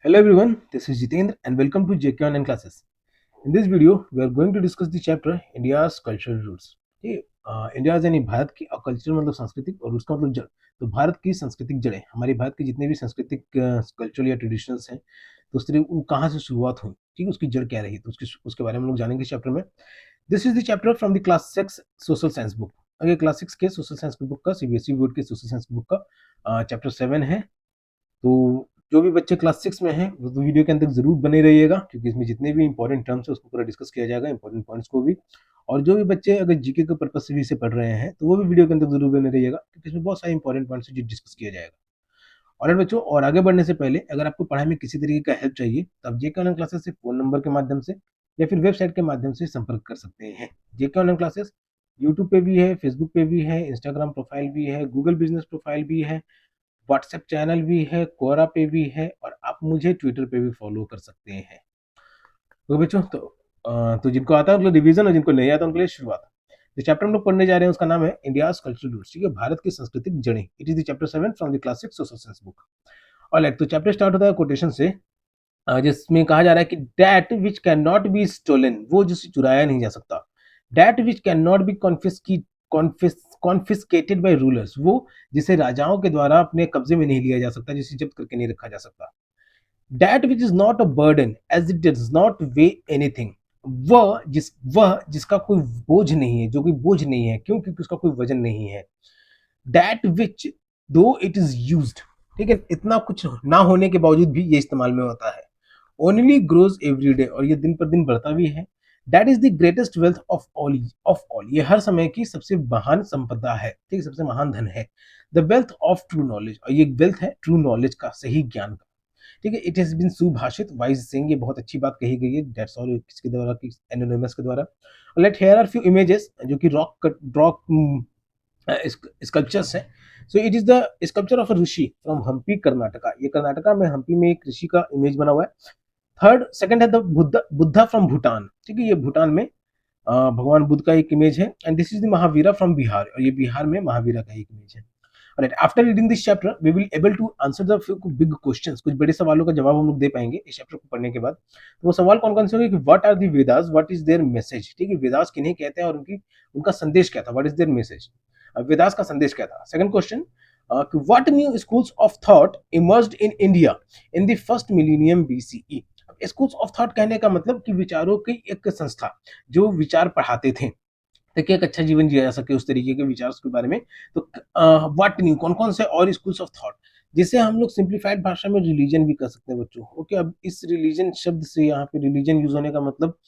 Hello everyone, this is Jitendra and welcome to JK Online Classes. In this video, we are going to discuss the chapter India's Cultural Roots. ठीक India यानी भारत की culture मतलब सांस्कृतिक और उसका मतलब जड़। तो भारत की सांस्कृतिक जड़ें हमारे भारत के जितने भी सांस्कृतिक कल्चरल या ट्रेडिशनल्स हैं तो उस तरह वो कहाँ से शुरुआत हुई, ठीक है, उसकी जड़ क्या रही, तो उसके बारे में हम लोग जानेंगे इस चैप्टर में। This is the chapter from the class 6 social science book. अगर क्लास 6 के सोशल साइंस बुक का सीबीएसई बोर्ड के सोशल साइंस बुक का चैप्टर 7 है। तो जो भी बच्चे क्लास 6 में हैं वो तो वीडियो के अंदर जरूर बने रहिएगा, क्योंकि इसमें जितने भी इंपॉर्टेंट टर्म्स है उसको पूरा डिस्कस किया जाएगा, इंपॉर्टेंट पॉइंट्स को भी। और जो भी बच्चे अगर जीके के पर्पज से भी इसे पढ़ रहे हैं तो वो भी वीडियो के अंदर जरूर बने रहिएगा, क्योंकि इसमें बहुत सारे इंपॉर्टेंट पॉइंट्स है जो डिस्कस किया जाएगा। और बच्चों, और आगे बढ़ने से पहले अगर आपको पढ़ाई में किसी तरीके का हेल्प चाहिए तो आप जेके ऑनलाइन क्लासेस से फोन नंबर के माध्यम से या फिर वेबसाइट के माध्यम से संपर्क कर सकते हैं। जेके ऑनलाइन क्लासेस यूट्यूब पे भी है, फेसबुक पे भी है, इंस्टाग्राम प्रोफाइल भी है, गूगल बिजनेस प्रोफाइल भी है, व्हाट्सएप चैनल भी है, कोरा पे भी है, और आप मुझे ट्विटर पे भी फॉलो कर सकते हैं। तो बच्चों, तो जिनको आता है मतलब रिवीजन, और जिनको नहीं आता उनके लिए शुरुआत। जो चैप्टर हम लोग पढ़ने जा रहे हैं उसका नाम है इंडियाज कल्चरल रूट्स, ठीक है, भारत की सांस्कृतिक जड़ें। It is the chapter 7 from the class 6 social science book. और तो चैप्टर स्टार्ट होता है कोटेशन से, जिसमें कहा जा रहा है कि that which can not be stolen, वो जिसे चुराया नहीं जा सकता। That which can not be confiscated by rulers, वो जिसे राजाओं के द्वारा अपने कब्जे में नहीं लिया जा सकता, जिसे जब्त करके नहीं रखा जा सकता। That which is not a burden as it does not weigh anything, वह जिसका कोई बोझ नहीं है, जो कोई बोझ नहीं है, क्यों? क्योंकि उसका कोई वजन नहीं है। दैट विच दो इट इज यूज्ड, ठीक है, इतना कुछ ना होने के बावजूद भी ये इस्तेमाल में होता है। ओनली ग्रोज एवरी डे, और ये दिन पर दिन बढ़ता भी है। That is the greatest wealth of all, ये हर समय की सबसे महान संपदा है, ठीक है, सबसे महान धन है। The wealth of true knowledge, और ये वेल्थ है ट्रू नॉलेज का, सही ज्ञान का, ठीक है। It has been Subhashit wise Singh, ये बहुत अच्छी बात कही गई है, दैट्स ऑल, किसके द्वारा, कि एनोनिमस के द्वारा। Let here are few images जो कि रॉक स्कल्पचर्स है। So it is the sculpture of a rishi from Hampi Karnataka, ये कर्नाटका में हम्पी में एक ऋषि का इमेज बना हुआ है। थर्ड सेकंड है द बुद्धा फ्रॉम भूटान, ठीक है, ये भूटान में भगवान बुद्ध का एक इमेज है। And this is the Mahavira from Bihar, और ये बिहार में महावीरा का एक इमेज है। Alright, after reading this chapter, we will able to answer the few big questions, कुछ बड़े सवालों का जवाब हम लोग दे पाएंगे इस चैप्टर को पढ़ने के बाद। तो वो सवाल कौन कौन से होंगे कि what are the Vedas, what is their message, ठीक है, वेदास किन्हें कहते हैं और उनका संदेश क्या था, what is their message, Vedas का संदेश क्या था। Second question, what new schools of thought emerged in India in the first millennium BCE. Schools of thought कहने का मतलब कि विचारों की एक संस्था जो विचार पढ़ाते थे ताकि एक अच्छा जीवन जिया जा सके, उस तरीके के विचार के बारे में। तो व्हाट न्यू, कौन कौन से और स्कूल्स ऑफ थॉट, जिसे हम लोग सिंप्लीफाइड भाषा में रिलीजन भी कर सकते हैं बच्चों। ओके, अब इस रिलीजन शब्द से यहाँ पे रिलीजन यूज होने का मतलब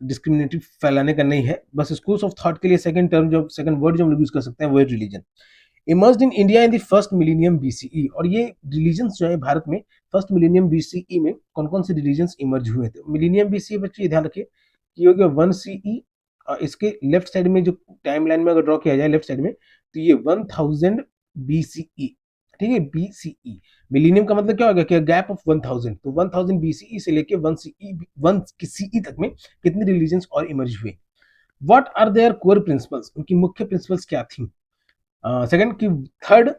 डिस्क्रिमिनेटिव फैलाने का नहीं है, बस स्कूल्स ऑफ थॉट के लिए सेकंड टर्म, जो सेकंड वर्ड जो हम लोग यूज कर सकते हैं वो है religion. Emerged in India in the first millennium BCE, और ये रिलीजन्स जो है भारत में फर्स्ट मिलेनियम बीसीई में कौन कौन से रिलीजन्स इमर्ज हुए थे। मिलेनियम बीसीई बच्चों ये ध्यान रखिए कि हो गया 1 सीई, इसके लेफ्ट साइड में जो टाइम लाइन में अगर ड्रॉ किया जाए लेफ्ट साइड में, तो ये 1000 बीसीई, ठीक है, बीसीई। मिलीनियम का मतलब क्या होगा कि गैप ऑफ 1000, तो 1000 बीसीई से लेके 1 सीई तक में कितने रिलीजन्स और इमर्ज हुए। What are their core principles, उनकी मुख्य प्रिंसिपल्स क्या थी। सेकंड की third,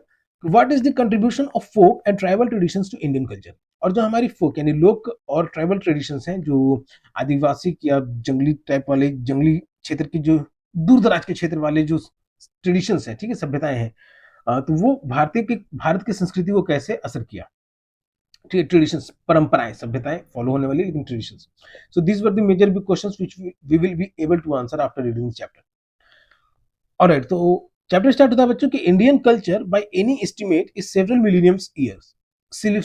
what is the contribution of folk and tribal traditions to Indian culture, और जो हमारी फोक यानी लोक और ट्राइबल ट्रेडिशंस हैं, जो आदिवासी या जंगली टाइप वाले, जंगली क्षेत्र की जो दूर दराज के क्षेत्र वाले जो ट्रेडिशंस हैं, ठीक है, सभ्यताएं हैं, तो वो भारत की संस्कृति को कैसे असर किया, ठीक है, ट्रेडिशंस, परंपराएं, सभ्यताएं फॉलो होने वाली लेकिन traditions. So these were the major big questions which we will be able to answer after reading the chapter. Alright, तो चैप्टर स्टार्ट होता है बच्चों कि Indian culture by any estimate is several millenniums years,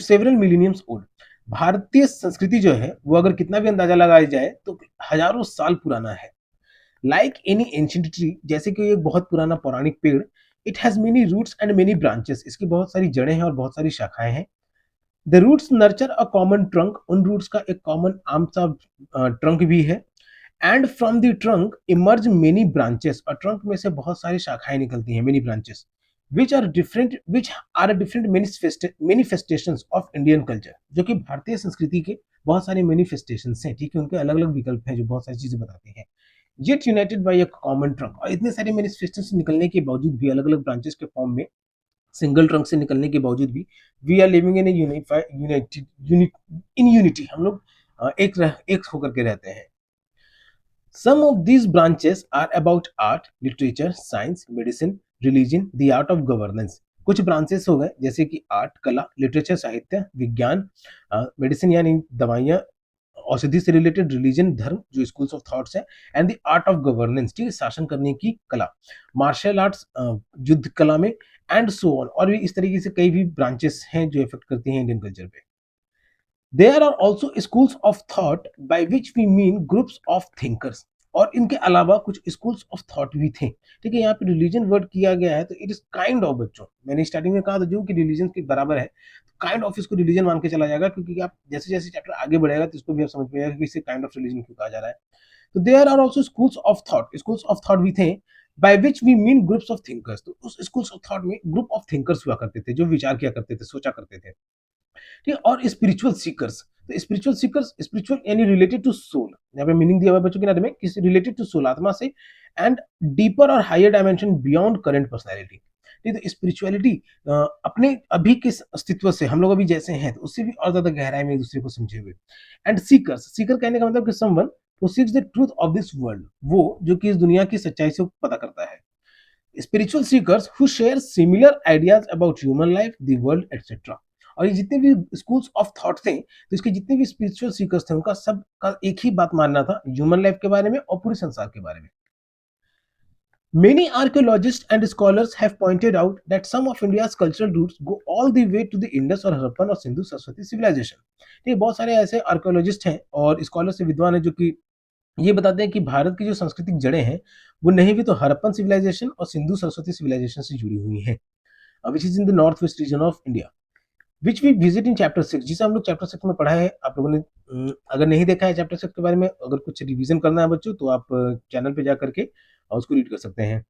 several millenniums old. भारतीय संस्कृति जो है वो अगर कितना भी अंदाजा लगाया जाए तो हजारों साल पुराना है। लाइक एनी एंशिएंट ट्री, जैसे कि एक बहुत पुराना पौराणिक पेड़, it has many roots and many branches, इसकी बहुत सारी जड़ें हैं और बहुत सारी शाखाएं हैं। The roots nurture a common trunk, उन रूट्स का एक कॉमन आम सा ट्रंक भी है। And from the trunk emerge many branches, और ट्रंक में से बहुत सारी शाखाएं निकलती हैं, many branches, which are different manifestations of Indian culture, जो कि भारतीय संस्कृति के बहुत सारे मैनिफेस्टेशंस हैं, ठीक है, उनके अलग अलग विकल्प हैं जो बहुत सारी चीजें बताते हैं। Yet united by a common trunk, और इतने सारे मैनिफेस्टेशंस निकलने के बावजूद भी अलग अलग ब्रांचेस के फॉर्म में सिंगल ट्रंक से निकलने के बावजूद भी we are living in united in unity, हम लोग एक होकर के रहते हैं। Some of these branches are about art, literature, science, medicine, religion, the art of governance. कुछ ब्रांचेस हो गए जैसे कि आर्ट, कला, लिटरेचर, साहित्य, विज्ञान, मेडिसिन यानी दवाइयाँ, औषधि से रिलेटेड, रिलीजन, धर्म जो स्कूल्स ऑफ थॉट्स है, and the art of governance, ठीक है, शासन करने की कला, मार्शल आर्ट्स, युद्ध कला में, एंड सो ऑन, और भी इस तरीके से कई भी ब्रांचेस हैं जो इफेक्ट करती हैं इंडियन कल्चर पे। There are also schools of thought by which we mean groups of thinkers, और इनके अलावा कुछ स्कूल्स ऑफ थॉट भी थे। ठीक है, यहाँ पे रिलीजन वर्ड किया गया है तो इट इज काइंड ऑफ, बच्चों मैंने स्टार्टिंग में कहा था जो कि रिलीजन के बराबर है, तो काइंड ऑफ इसको रिलीजन मान के चला जाएगा, क्योंकि आप जैसे जैसे चैप्टर आगे बढ़ेगा तो इसको भी आप समझ में आएगा कि इसे काइंड ऑफ रिलीजन क्यों कहा जा रहा है। तो there are also schools of thought भी थे by which we mean groups of thinkers, तो उस स्कूल्स ऑफ थॉट में ग्रुप ऑफ थिंकर्स हुआ करते थे जो विचार किया करते थे, सोचा करते थे। ठीक है, और स्पिरिचुअल सीकर्स, तो स्पिरिचुअल सीकर्स, स्पिरिचुअल यानी रिलेटेड टू सोल, यहाँ पे मीनिंग दिया हुआ है बच्चों के नाते में, किस रिलेटेड टू सोल, आत्मा से, एंड डीपर और higher dimension beyond current personality. ठीक है, तो स्पिरिचुअलिटी अपने अभी के अस्तित्व से, हम लोग अभी जैसे हैं तो उससे भी और ज्यादा गहराई में एक दूसरे को समझे हुए। एंड सीकर्स, सीकर कहने का मतलब कि someone who seeks the truth of this world, वो जो कि इस दुनिया की सच्चाई से पता करता है। Spiritual seekers who share similar ideas about human life, the world etcetera. और ये जितने भी स्कूल्स ऑफ थॉट थे तो इसके जितने भी स्पिरिचुअल सीकर्स थे उनका सब का एक ही बात मानना था ह्यूमन लाइफ के बारे में और पूरे संसार के बारे में। Many archaeologists and scholars have pointed out that some of India's cultural roots go all the way to the Indus or Harappan or Sindhu Saraswati civilization। ठीक है, बहुत सारे ऐसे आर्कियोलॉजिस्ट हैं और स्कॉलर से विद्वान हैं जो कि ये बताते हैं कि भारत की जो सांस्कृतिक जड़ें हैं वो नहीं भी तो हड़प्पन सिविलाइजेशन और सिंधु सरस्वती सिविलाइजेशन से जुड़ी हुई हैं, which is in the north west region of India, which we visit in chapter 6, जिसे हम लोग चैप्टर 6 में पढ़ा है। आप लोगों ने अगर नहीं देखा है चैप्टर 6 के बारे में, अगर कुछ रिवीजन करना है बच्चों, तो आप चैनल पे जा करके उसको रीड कर सकते हैं।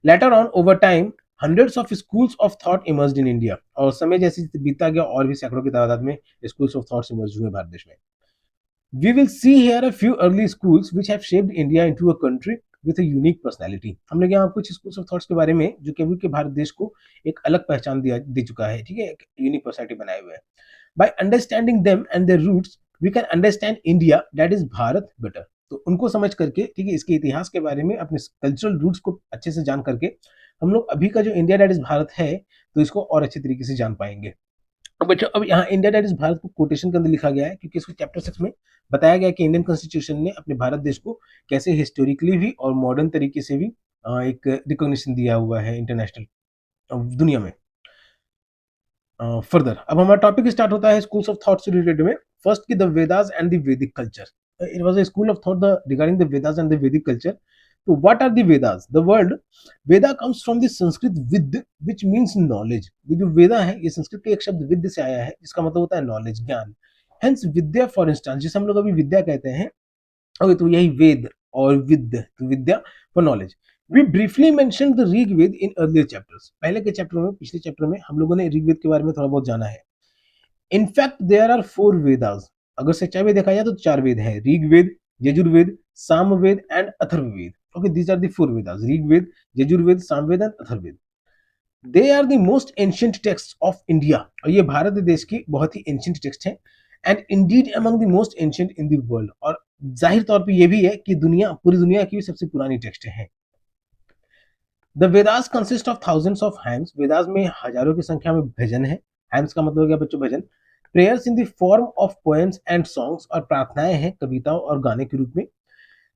Later on over time hundreds of schools of thought emerged in India, और समय जैसे बीता गया और भी सैकड़ों की तादाद में स्कूल्स ऑफ थॉट्स इमर्ज हुए भारत देश में। We will see here a few early schools which have shaped India into a country with a unique personality। हम लोग यहाँ कुछ schools of thoughts के बारे में जो कि अभी के भारत देश को एक अलग पहचान दे चुका है, ठीक है, एक यूनिक पर्सनैलिटी बनाए हुए हैं। By understanding them and their roots, we can understand India, that is Bharat better। तो उनको समझ करके, ठीक है, इसके इतिहास के बारे में, अपने कल्चरल रूट्स को अच्छे से जान करके हम लोग अभी का जो इंडिया दैट इज भारत है तो इसको और अच्छे तरीके से जान पाएंगे। बच्चों अब यहाँ इंडिया दैट इज भारत को कोटेशन के अंदर लिखा गया है क्योंकि इसको चैप्टर 6 में बताया गया कि इंडियन कॉन्स्टिट्यूशन ने अपने भारत देश को कैसे हिस्टोरिकली भी और मॉडर्न तरीके से भी एक रिकॉग्निशन दिया हुआ है इंटरनेशनल दुनिया में। फर्दर अब हमारा टॉपिक स्टार्ट होता है स्कूल्स ऑफ थॉट से रिलेटेड में। फर्स्ट की the Vedas and the Vedic culture. It was a school of thought regarding the Vedas and the Vedic culture. तो what are the Vedas? The word Veda comes from the Sanskrit vid which means knowledge. ये जो वेदा है ये संस्कृत के एक शब्द विद से आया है जिसका मतलब होता है नॉलेज, ज्ञान। हेंस विद्या फॉर इंस्टेंस, जिसे हम लोग अभी विद्या कहते हैं, ओके, तो यही वेद और विद, तो vidya for knowledge. We briefly mention the Rigveda in earlier chapters. पहले के चैप्टर में, पिछले चैप्टर में हम लोगों ने ऋग्वेद के बारे में थोड़ा बहुत जाना है। In fact there are 4 Vedas. अगर सच्चाई में देखा जाए तो 4 वेद हैं, Rigveda, Yajurveda, Samaveda and Atharvaveda. Okay, these are the 4 Vedas, Rigveda, Yajurveda, Samaveda and Atharvaveda. They are the most ancient text of India, और ये भारत देश की बहुत ही एंशिएंट टेक्स्ट हैं। And indeed among the most ancient in the world, और जाहिर तौर पे ये भी है कि पूरी दुनिया की सबसे पुरानी टेक्स्ट है। The Vedas consist of thousands of hymns. Vedas में हजारों की संख्या में भजन है। हाइम्स का मतलब क्या बच्चों? Bhajan. Prayers in the form of poems and songs, और प्रार्थनाएं हैं कविताओं और गाने के रूप में।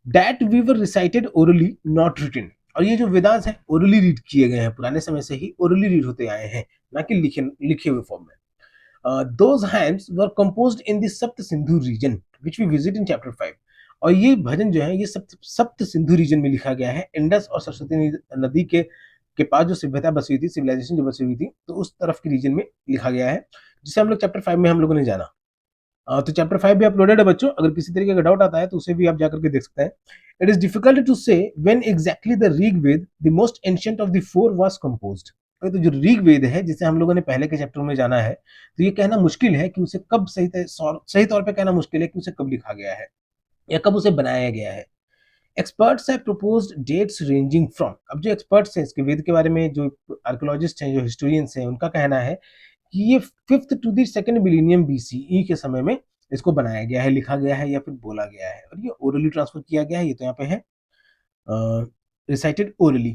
That we were recited orally not written, और ये जो वेदांत है ओरली रीड किए गए हैं, पुराने समय से ही ओरली रीड होते आए हैं, ना कि लिखे हुए फॉर्म में। Those hymns were composed in the Sapta Sindhu region which we visit in chapter 5। और ये भजन जो है ये सप्त सिंधु रीजन में लिखा गया है। इंडस और सरस्वती नदी के पास जो सभ्यता बसी हुई थी, सिविलाइजेशन जो बसी हुई थी, तो उस तरफ के रीजन में लिखा गया है, जिसे हम लोग चैप्टर 5 में हम लोगों ने जाना। तो चैप्टर 5 भी अपलोडेड है बच्चों, अगर किसी तरीके का डाउट आता है तो उसे भी आप जाकर के देख सकते हैं। It is difficult to say when exactly the Rigveda the most ancient of the 4 was composed. तो जो ऋग्वेद है जिसे हम लोगों ने पहले के चैप्टर में जाना है, तो ये कहना मुश्किल है कि उसे कब सही तौर पे कहना मुश्किल है कि उसे कब लिखा गया है या कब उसे बनाया गया है। Experts have proposed dates ranging from, अब जो एक्सपर्ट्स हैं इसके वेद के बारे में, जो आर्कियोलॉजिस्ट हैं, जो हिस्टोरियंस हैं, उनका कहना है कि ये 5th to the 2nd millennium BCE के समय में इसको बनाया गया है, लिखा गया है या फिर बोला गया है, और ये ओरली ट्रांसफर किया गया है। ये तो यहाँ पे है रिसाइटेड ओरली।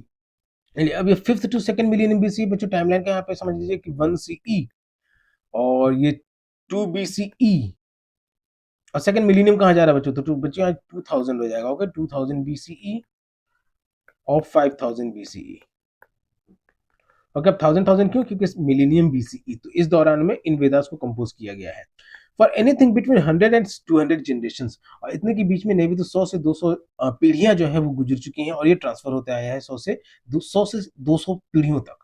अब ये 5th to 2nd millennium BCE बच्चों, टाइमलाइन का यहाँ पे समझ लीजिए कि 1 सीई और ये 2 बीसीई, और सेकंड मिलीनियम कहाँ जा रहा है बच्चों, तो बच्चों यहाँ 2000 हो जाएगा, ओके, 2000 बीसीई और 5000 बीसीई। ओके, अब 1000 क्यों, क्योंकि मिलीनियम बीसीई, तो इस दौरान में इन वेदास को कंपोज किया गया है। For anything between 100 and 200 generation, और इतने के बीच में नहीं भी तो 100 से 200 पीढ़ियां जो है वो गुजर चुकी हैं, और ये ट्रांसफर होते आया है 100 से 200 पीढ़ियों तक।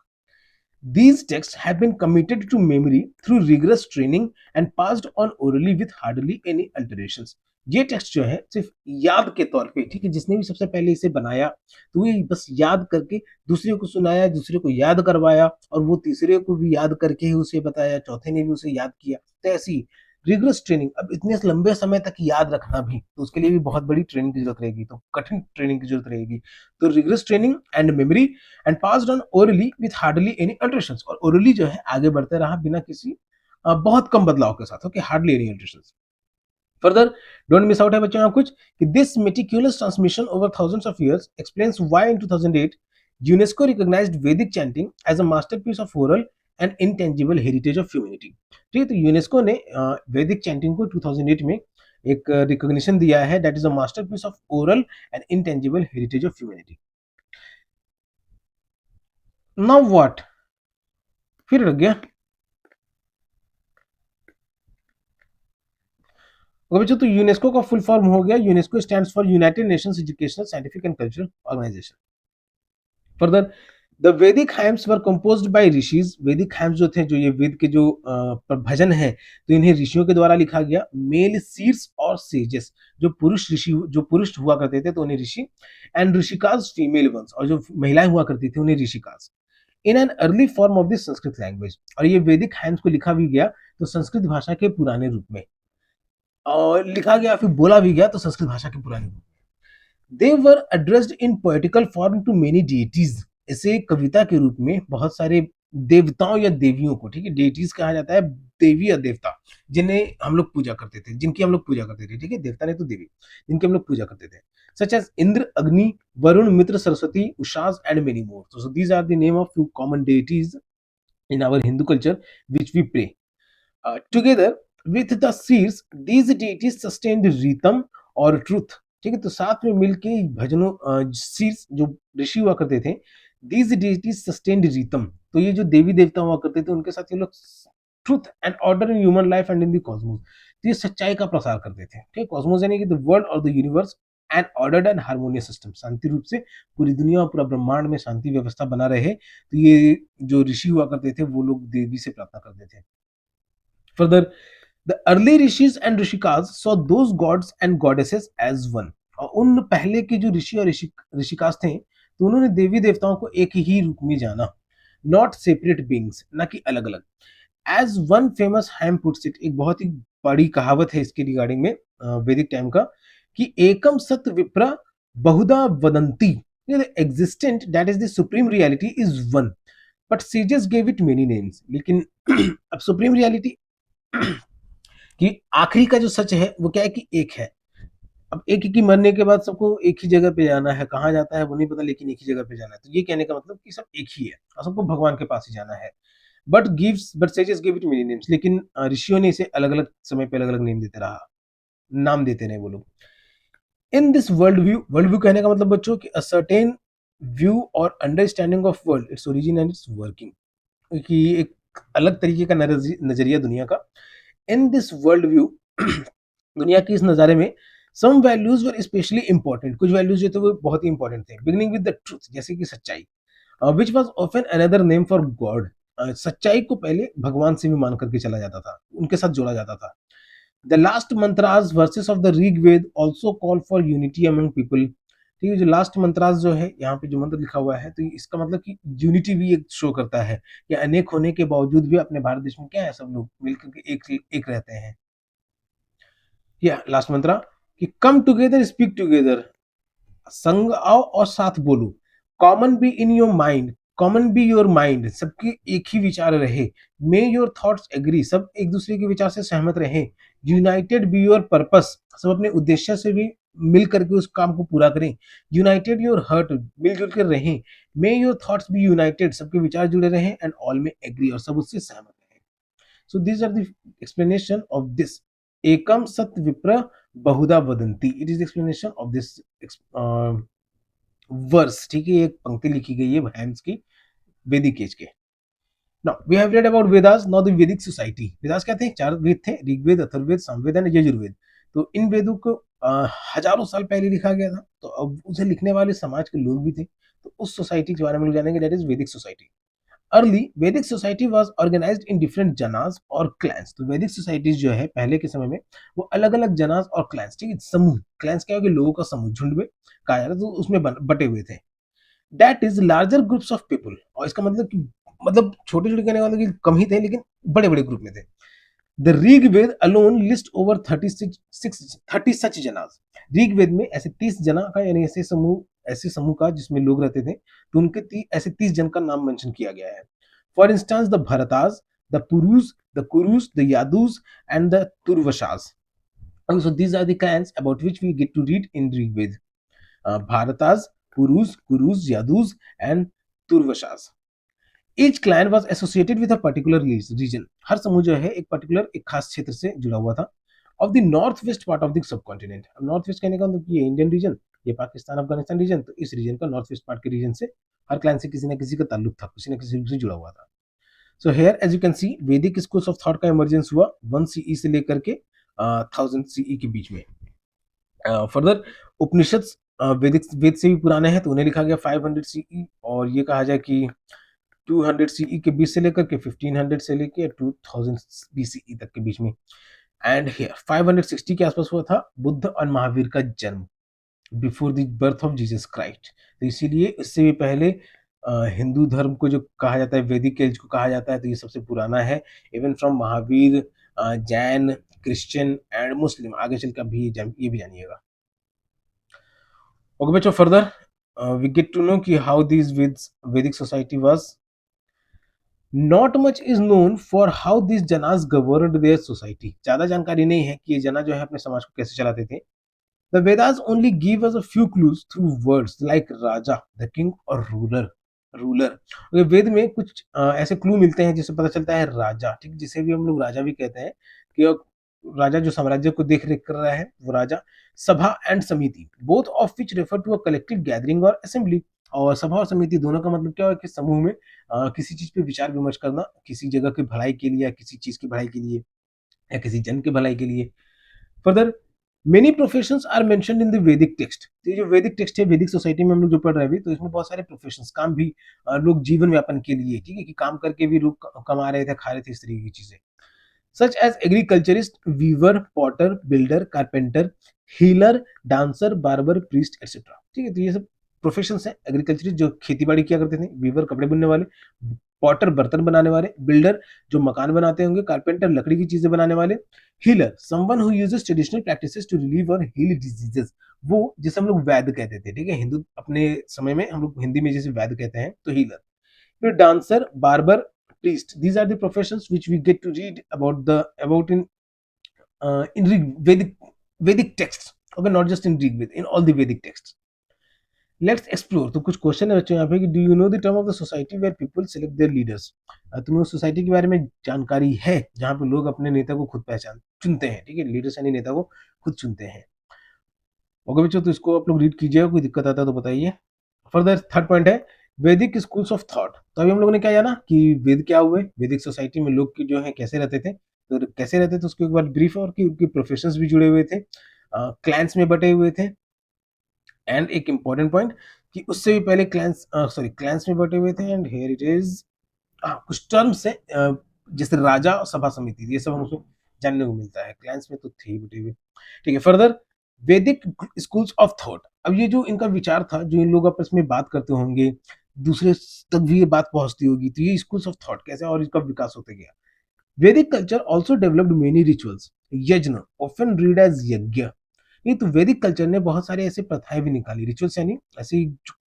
These texts have been committed to memory through rigorous training and passed on orally with hardly any alterations. ये टेक्स्ट जो है सिर्फ याद के तौर पे, ठीक है, जिसने भी सबसे पहले इसे बनाया तो वो बस याद करके दूसरे को सुनाया, दूसरे को याद करवाया, और वो तीसरे को भी याद करके ही उसे बताया, चौथे ने भी उसे याद किया। तो ऐसी रिगरस ट्रेनिंग, अब इतने लंबे समय तक याद रखना भी, तो उसके लिए भी बहुत बड़ी ट्रेनिंग की जरूरत रहेगी, तो कठिन ट्रेनिंग की जरूरत रहेगी। तो rigorous training and memory and passed on orally with hardly any alterations, और ओरली जो है आगे बढ़ते रहा बिना किसी बहुत कम बदलाव के साथ, okay, hardly any alterations. Further, don't miss out है बच्चों यहाँ कुछ, कि this meticulous transmission over thousands of years explains why in 2008 UNESCO recognised Vedic chanting as a masterpiece of oral and intangible heritage of humanity. ठीक है, तो UNESCO ने वैदिक चैंटिंग को 2008 में एक रिकॉग्निशन दिया है, that is a masterpiece of oral and intangible heritage of humanity. Now what, फिर लग गया। बच्चों, तो यूनेस्को का फुल फॉर्म हो गया, UNESCO stands for United Nations Educational, Scientific and Cultural Organisation. Further, the Vedic hymns were composed by rishis, Vedic hymns जो थे, जो ये वेद के जो भजन है, तो इन्हें ऋषियों के द्वारा लिखा गया। मेल सीर्स और सेजेस, जो पुरुष ऋषि, जो पुरुष हुआ करते थे तो उन्हें rishi, and rishikas female ones, और जो महिलाएं हुआ करती थी उन्हें rishikas, in an early form of the Sanskrit language, और ये वैदिक हाइम्स को लिखा भी गया तो संस्कृत भाषा के पुराने रूप में, और लिखा गया फिर बोला भी गया तो संस्कृत भाषा के पुराने रूप में। They were addressed in poetical form to many deities, इसे कविता के रूप में बहुत सारे देवताओं या देवियों को, ठीक है, डेटीज कहा जाता है, देवी या देवता, जिन्हें हम लोग पूजा करते थे, जिनकी हम लोग पूजा करते थे, ठीक है, देवता ने तो देवी, जिनकी हम लोग पूजा करते थे, सच as Indra, Agni, Varuna, Mitra, Saraswati, Ushas and many more. So these are the name of few common deities in our Hindu culture which we pray together with the seeds, these deities sustained rhythm और ट्रूथ। ठीक है, तो साथ में मिलके भजनों सीड्स जो ऋषि हुआ करते थे, दीज deities sustained rhythm, तो ये जो देवी देवता हुआ करते थे उनके साथ ये लोग truth and order in human life and in the Cosmos, तो ये सच्चाई का प्रसार करते थे। ठीक है, कॉस्मोस यानी कि द वर्ल्ड और the universe and ordered and harmonious system, शांति रूप से पूरी दुनिया और पूरा ब्रह्मांड में शांति व्यवस्था बना रहे, तो ये जो ऋषि हुआ करते थे वो लोग देवी से प्रार्थना करते थे। Further, the early rishis and ऋषिकास saw those gods and goddesses as one, और उन पहले के जो ऋषि और ऋषिकास थे तो उन्होंने देवी देवताओं को एक ही रूप में जाना, नॉट सेपरेट बींग्स, ना कि अलग अलग। As one famous hymn puts it, एक बहुत ही बड़ी कहावत है इसके रिगार्डिंग में वैदिक टाइम का, कि एकम सत विप्रा बहुधा वदंती, existent that is the supreme reality is one, but sages gave it many names. लेकिन अब सुप्रीम रियलिटी कि आखिरी का जो सच है वो क्या है कि एक है। अब एक ही मरने के बाद सबको एक ही जगह पे जाना है, कहाँ जाता है वो नहीं पता, लेकिन एक ही जगह पे जाना है, तो ये कहने का मतलब कि सब एक ही है और सबको भगवान के पास ही जाना है। But sages give it many names, लेकिन ऋषियों ने इसे अलग अलग समय पे अलग अलग नेम देते रहा, नाम देते रहे वो लोग। इन दिस वर्ल्ड व्यू कहने का मतलब बच्चों कि अ सर्टेन व्यू और understanding of world, its origin and it's working, कि एक अलग तरीके का नजरिया दुनिया का। इन दिस वर्ल्ड व्यू दुनिया की इस नज़ारे में some values were specially important, कुछ वैल्यूज जो थे वो बहुत ही इंपॉर्टेंट थे, बिगिनिंग विद द ट्रूथ, जैसे कि सच्चाई, which was often another name for God, सच्चाई को पहले भगवान से भी मान करके चला जाता था, उनके साथ जोड़ा जाता था। The last mantras verses of the Rigveda also call for unity among people. ठीक है, जो लास्ट मंत्रास जो है यहाँ पे जो मंत्र लिखा हुआ है, तो इसका मतलब कि यूनिटी भी एक शो करता है कि अनेक होने के बावजूद भी अपने भारत देश में क्या है, सब लोग मिलकर के एक रहते हैं। या लास्ट मंत्रा कि कम टुगेदर स्पीक टुगेदर, संग आओ और साथ बोलो, common be in your mind, common be your mind, सबके एक ही विचार रहे, मे योर थॉट्स एग्री, सब एक दूसरे के विचार से सहमत रहे, यूनाइटेड बी योर पर्पस, सब अपने उद्देश्य से भी मिल करके उस काम को पूरा करें, यूनाइटेड योर हर्ट, मिलजुल कर रहें, may your thoughts be united, सबके विचार जुड़े रहें, एंड ऑल में एग्री, और सब उससे सहमत रहें. So these are the explanation of this. Ekam sat vipra बहुधा वदंती. It is the explanation of this verse. ठीक है, एक पंक्ति लिखी गई है हैम्स की वैदिक एज के. Now we have read about Vedas. Now the Vedic society. Vedas क्या थे? चार वेद थे, ऋग्वेद, अथर्ववेद, सामवेद और यजुर्वेद. तो इन वेदों को हजारों साल पहले लिखा गया था. तो अब उसे लिखने वाले समाज के लोग भी थे. तो उस सोसाइटी के बारे में लोग जानेंगे, that is Vedic society. Early Vedic society was organised in different janas और क्लैंस. तो वैदिक सोसाइटीज जो है पहले के समय में वो अलग अलग जनास और क्लैंस, ठीक है, समूह, क्लैंस क्या होगा, लोगों का समूह, झुंड में कहा जाता है, तो उसमें बटे हुए थे. That is larger groups of people. और इसका मतलब कि मतलब छोटे छोटे कहने वाले कि कम ही थे लेकिन बड़े बड़े ग्रुप में थे. The Rigveda alone lists over 30 such janas. Rigveda में ऐसे 30 जना का यानी ऐसे समूह का जिसमें लोग रहते थे, तो उनके ऐसे 30 जन का नाम मेंशन किया गया है. For instance the Bharatas, the Purus, the Kurus, the Yadus and the Turvashas. So these are the clans about which we get to read in Rigved. Bharatas, Purus, Kurus, Yadus and Turvashas. Each clan was associated with a particular region. हर समूह जो है एक particular एक खास क्षेत्र से जुड़ा हुआ था. Of the north west part of the subcontinent. अब नॉर्थ वेस्ट कहने का मतलब ये इंडियन रीजन, ये पाकिस्तान अफगानिस्तान रीजन, तो इस रीजन का नॉर्थ वेस्ट पार्ट के रीजन से हर क्लैन से किसी न किसी का ताल्लुक था, किसी न किसी रूप से जुड़ा हुआ था. So here as you can see Vedic schools of thought का इमर्जेंस हुआ 1 सीई से लेकर के 1000 सीई के बीच में. फर्दर उपनिषद वेद से भी पुराने हैं, तो उन्हें लिखा गया 500 सीई, और ये कहा जाए कि 200 सीई के बीच से लेकर के 1500 से लेकर 2000 बीसीई तक के बीच में. एंड हियर 560 के आसपास हुआ था बुद्ध और महावीर का जन्म, before the birth of Jesus Christ. तो इसीलिए इससे भी पहले हिंदू धर्म को जो कहा जाता है, वैदिक एज को कहा जाता है, तो ये सबसे पुराना है. Even from Mahavir, Jain, Christian and Muslim, आगे चल कर भी ये भी जानिएगा. ओके बच्चों, further we get to know कि how this Vedic society was. Not much is known for how this janas governed their society. ज्यादा जानकारी नहीं है कि ये जना जो है अपने समाज को कैसे चलाते थे. The Vedas only give us a few clues through words like Raja, the king or ruler. Ruler, Veda में कुछ ऐसे क्लू मिलते हैं जिससे पता चलता है राजा, ठीक, जिसे भी हम लोग राजा भी कहते हैं, कि राजा जो साम्राज्य को देख रेख कर रहा है वो राजा. Sabha and samiti, both of which refer to a collective gathering और असेंबली. और सभा और समिति दोनों का मतलब क्या है कि समूह में किसी चीज पे विचार विमर्श करना, किसी जगह की भलाई के लिए या किसी चीज की भलाई के लिए या किसी जन की भलाई के लिए. Further many professions are mentioned in the Vedic text. ये जो वैदिक टेक्स्ट है, वैदिक सोसाइटी में हम लोग जो पढ़ रहे हैं अभी, तो इसमें बहुत सारे प्रोफेशंस, काम भी लोग जीवन व्यापन के लिए, ठीक है, कि काम करके भी लोग कमा रहे थे, खा रहे थे, इस तरीके की चीजें. Such as agriculturist, weaver, potter, builder, carpenter, healer, dancer, barber, priest etcetera. ठीक है, तो ये सब प्रोफेशन है. एग्रीकल्चरिस्ट जो खेती बाड़ी किया करते थे, वीवर कपड़े बुनने वाले, पॉटर बर्तन बनाने वाले, बिल्डर जो मकान बनाते होंगे, कारपेंटर लकड़ी की चीजें बनाने वाले, healer someone who uses traditional practices to relieve और हील डिजीजेस, वो जिसे हम लोग वैद्य कहते थे, ठीक है, हिंदू अपने समय में हम लोग हिंदी में जैसे वैद्य कहते हैं, तो हीलर. फिर dancer, barber, priest. These are the professions which we get to read about in Vedic texts. Okay, not just in Rigved, in all the Vedic texts. Let's explore. तो कुछ क्वेश्चन है बच्चों यहाँ पे कि do you know the term of the society where people select their leaders. तुम्हें उस society के बारे में जानकारी है जहाँ पे लोग अपने नेता को खुद चुनते हैं, ठीक है, लीडर्स यानी नेता को खुद चुनते हैं. ओके बच्चों, तो इसको आप लोग रीड कीजिएगा, कोई दिक्कत आता है तो बताइए. फर्दर थर्ड पॉइंट है वैदिक स्कूल्स ऑफ थॉट. तो अभी हम लोगों ने क्या जाना कि वेद क्या हुए, वैदिक सोसाइटी में लोग जो है कैसे रहते थे, तो कैसे रहते थे उसके एक बार ब्रीफ, और कि उनके प्रोफेशंस भी जुड़े हुए थे, क्लैंस में बटे हुए थे. एंड एक इंपॉर्टेंट पॉइंट कि उससे भी पहले क्लैंस में बटे हुए थे. एंड हियर इट इज कुछ टर्म्स है जैसे राजा और सभा समिति, ये सब हमको जानने को मिलता है. क्लैंस में तो थे ही बटे हुए, ठीक है. फर्दर वैदिक स्कूल्स ऑफ थॉट. अब ये जो इनका विचार था, जो इन लोग आपस में बात करते होंगे, दूसरे तक भी ये बात पहुंचती होगी, तो ये स्कूल्स ऑफ थॉट कैसे और इसका विकास होते गया. वैदिक culture also developed many rituals. यज्ञ ऑफन रीड एज यज्ञ, ये तो वैदिक कल्चर ने बहुत सारे ऐसे प्रथाएं भी निकाली, रिचुअल्स यानी ऐसी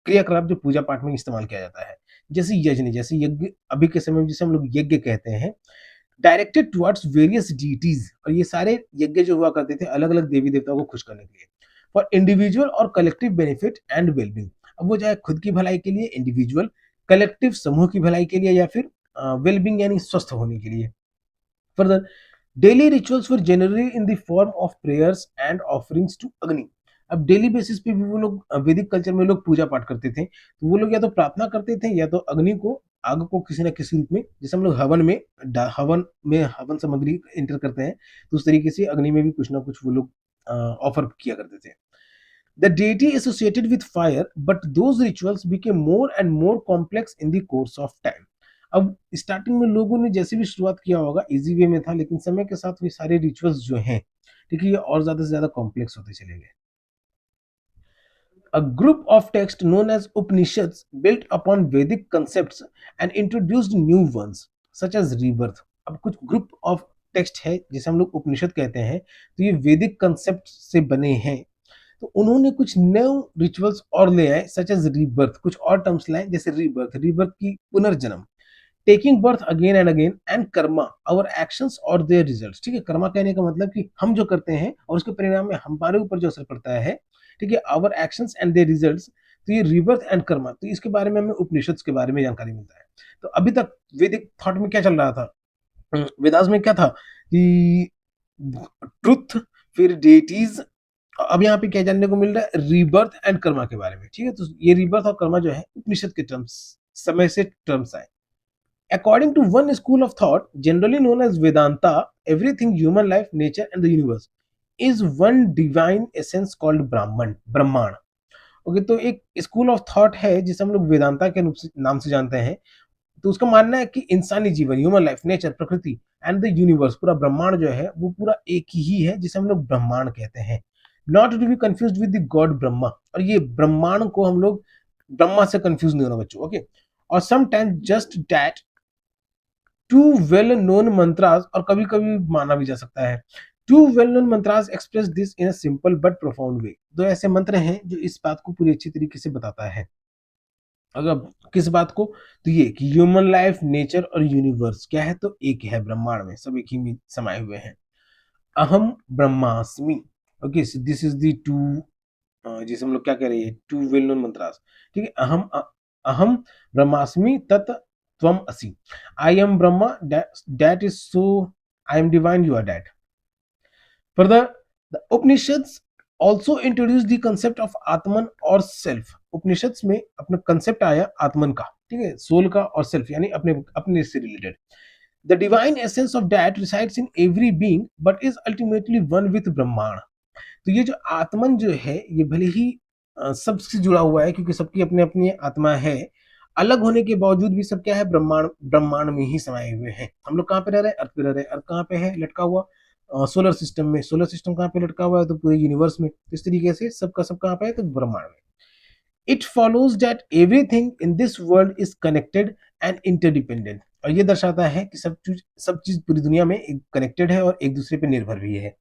क्रियाकलाप जो पूजा पाठ में इस्तेमाल किया जाता है, जैसे यज्ञ, जैसे यज्ञ अभी के समय में जिसे हम लोग यज्ञ कहते हैं, डायरेक्टेड टुवर्ड्स वेरियस डीटीज, और ये सारे यज्ञ जो हुआ करते थे अलग अलग देवी देवताओं को खुश करने के लिए, फॉर इंडिविजुअल और कलेक्टिव बेनिफिट एंड वेलबींग। अब वो चाहे खुद की भलाई के लिए इंडिविजुअल, कलेक्टिव समूह की भलाई के लिए, या फिर वेलबींग यानी स्वस्थ होने के लिए। Further, daily rituals were generally in the form of prayers and offerings to Agni. अब डेली बेसिस पे भी वो लोग वैदिक कल्चर में लोग पूजा पाठ करते थे, तो वो लोग या तो प्रार्थना करते थे या तो अग्नि को, आग को किसी न किसी रूप में, जैसे हम लोग हवन में हवन सामग्री एंटर करते हैं, तो उस तरीके से अग्नि में भी कुछ ना कुछ वो लोग ऑफर किया करते थे। The deity associated with fire, but those rituals became more and more complex in the course of time. अब स्टार्टिंग में लोगों ने जैसे भी शुरुआत किया होगा इजी वे में था, लेकिन समय के साथ ये सारे रिचुअल्स जो हैं, ठीक है, ये और ज्यादा से ज्यादा कॉम्प्लेक्स होते चले गए। A group of texts known as Upanishads built upon Vedic concepts and introduced new ones, such as rebirth. अब कुछ ग्रुप ऑफ टेक्स्ट है जिसे हम लोग उपनिषद कहते हैं, तो ये वैदिक कंसेप्ट से बने हैं, तो उन्होंने कुछ नए रिचुअल्स और ले आए, सच एज रीबर्थ, कुछ और टर्म्स लाए, जैसे रीबर्थ, रीबर्थ की पुनर्जन्म, taking birth again and again, and karma, our actions और देयर रिजल्ट्स। ठीक है, कर्मा कहने का मतलब कि हम जो करते हैं और उसके परिणाम में हमारे ऊपर जो असर पड़ता है, ठीक है, our actions and their results. तो ये रिबर्थ एंड कर्मा, तो इसके बारे में हमें उपनिषद के बारे में जानकारी मिलता है। तो अभी तक वैदिक थॉट में क्या चल रहा था, वेदास में क्या था कि ट्रुथ, फिर डेटीज, अब यहाँ पे क्या जानने को मिल रहा है, रीबर्थ एंड कर्मा के बारे में। ठीक है, तो ये रीबर्थ और कर्मा जो है उपनिषद के टर्म्स, समय से टर्म्स आए। According to one school of thought, generally known as Vedanta, everything, human life, nature, and the universe, is one divine essence called Brahman. Okay, तो एक स्कूल ऑफ थॉट है जिसे हम लोग वेदांता के नाम से जानते हैं। तो उसका मानना है कि इंसानी जीवन, ह्यूमन लाइफ, नेचर, प्रकृति, एंड द यूनिवर्स, पूरा ब्रह्मांड जो है वो पूरा एक ही है, जिसे हम लोग ब्रह्मांड कहते हैं। Not to be confuse with the god Brahma, और ये ब्रह्मांड को हम लोग ब्रह्मा से कंफ्यूज नहीं होना बच्चों, ओके। और sometimes just that two well known mantras, और कभी कभी माना भी जा सकता है, two well known mantras express this in a simple but profound way. दो ऐसे मंत्र हैं जो इस बात को पूरी अच्छी तरीके से बताता है। अगर किस बात को, तो ये कि ह्यूमन लाइफ, नेचर और यूनिवर्स क्या है, तो एक है, ब्रह्मांड में सब एक ही में समाये हुए हैं। अहम ब्रह्मास्मि, okay, this is the two, जिसे हम लोग क्या कह रहे हैं, टू वेल नोन मंत्रास। ठीक है, अहम ब्रह्मास्मि तत् त्वम असि, I am Brahma, that is so, I am divine, you are that. Further, the Upanishads also introduced the concept of Atman और सेल्फ। उपनिषद्स में अपना कंसेप्ट आया आत्मन का, ठीक है, सोल का, और सेल्फ यानी अपने अपने से related. The divine essence of that resides in every being but is ultimately one with ब्रह्मांड। तो ये जो आत्मन जो है, ये भले ही सबसे जुड़ा हुआ है, क्योंकि सबकी अपनी अपनी आत्मा है, अलग होने के बावजूद भी सब क्या है, ब्रह्मांड, ब्रह्मांड में ही समाये हुए हैं। हम लोग कहाँ पे रह रहे हैं, अर्थ पे रह रहे हैं, अर्थ कहाँ पे है, लटका हुआ सोलर सिस्टम में, सोलर सिस्टम कहाँ पे लटका हुआ है, तो पूरे यूनिवर्स में। इस तरीके से सबका सब कहाँ पे है, तो ब्रह्मांड में। It follows that everything in this world is connected and interdependent, और ये दर्शाता है कि सब चीज पूरी दुनिया में कनेक्टेड है और एक दूसरे पे निर्भर भी है।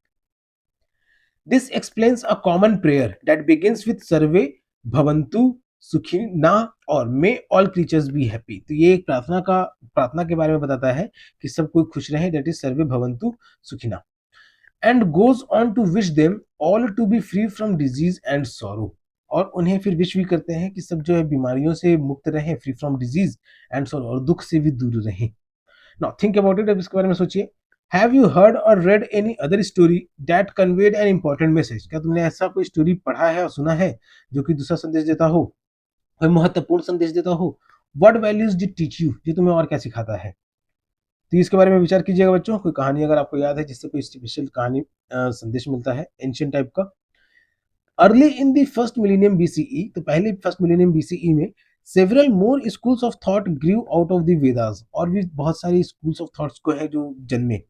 This explains a common prayer that begins with सर्वे भवंतु सुखिना और may all creatures be happy. तो ये एक प्रार्थना के बारे में बताता है कि सब कोई खुश रहे, दैट इज सर्वे भवंतु सुखिना, and goes on to wish them all to be free from disease and sorrow, और उन्हें फिर विश भी करते हैं कि सब जो है बीमारियों से मुक्त रहें, free from disease and sorrow, और दुख से भी दूर रहें। नाउ थिंक अबाउट इट, अब इसके बारे में सोचिए। हैव यू हर्ड और red any other story that conveyed an important message? क्या तुमने ऐसा कोई स्टोरी पढ़ा है और सुना है जो कि दूसरा संदेश देता हो, कोई महत्वपूर्ण संदेश देता हो? What values did teach you, जो तुम्हें और क्या सिखाता है? तो इसके बारे में विचार कीजिएगा बच्चों। कोई कहानी अगर आपको याद है जिससे कोई स्पेशल कहानी संदेश मिलता है एंशियंट टाइप का। Early in the first millennium BCE, तो पहले फर्स्ट मिलेनियम बीसीई में several more schools of thought grew out of the Vedas, और भी बहुत सारी स्कूल्स ऑफ थॉट्स को है जो जन्मे,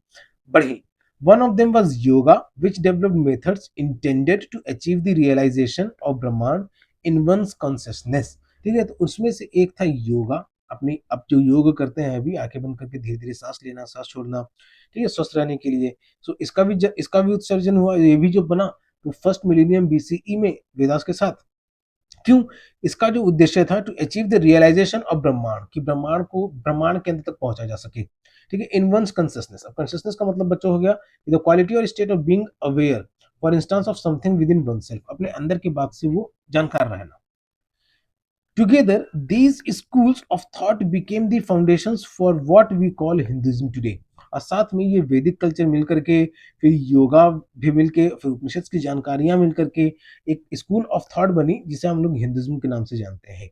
बढ़े। One of them was yoga which developed methods intended to achieve the realisation of Brahmand in once consciousness. ठीक है, तो उसमें से एक था योगा। अपनी अब जो योग करते हैं अभी, आंखें बंद करके धीरे धीरे सांस लेना, सांस छोड़ना, ठीक है, स्वस्थ रहने के लिए। सो इसका भी उत्सर्जन हुआ, ये भी जो बना, तो फर्स्ट मिलीनियम बीसीई में वेदास के साथ। क्यों? इसका जो उद्देश्य था to achieve the realisation of Brahmand, कि ब्रह्मांड को ब्रह्मांड के अंत तक पहुंचा जा सके। ठीक है, इन वंस कंसियसनेस। अब कंसियसनेस का मतलब बच्चों हो गया द क्वालिटी और state of being aware for instance of something with in oneself, अपने अंदर की बात से वो जानकार रहना। Together, these schools of thought became the foundations for what we call Hinduism today. और साथ में ये वैदिक कल्चर मिल करके, फिर योगा भी मिल के, फिर उपनिषद की जानकारियां मिल करके एक स्कूल ऑफ थॉट बनी जिसे हम लोग हिंदुइज्म के नाम से जानते हैं।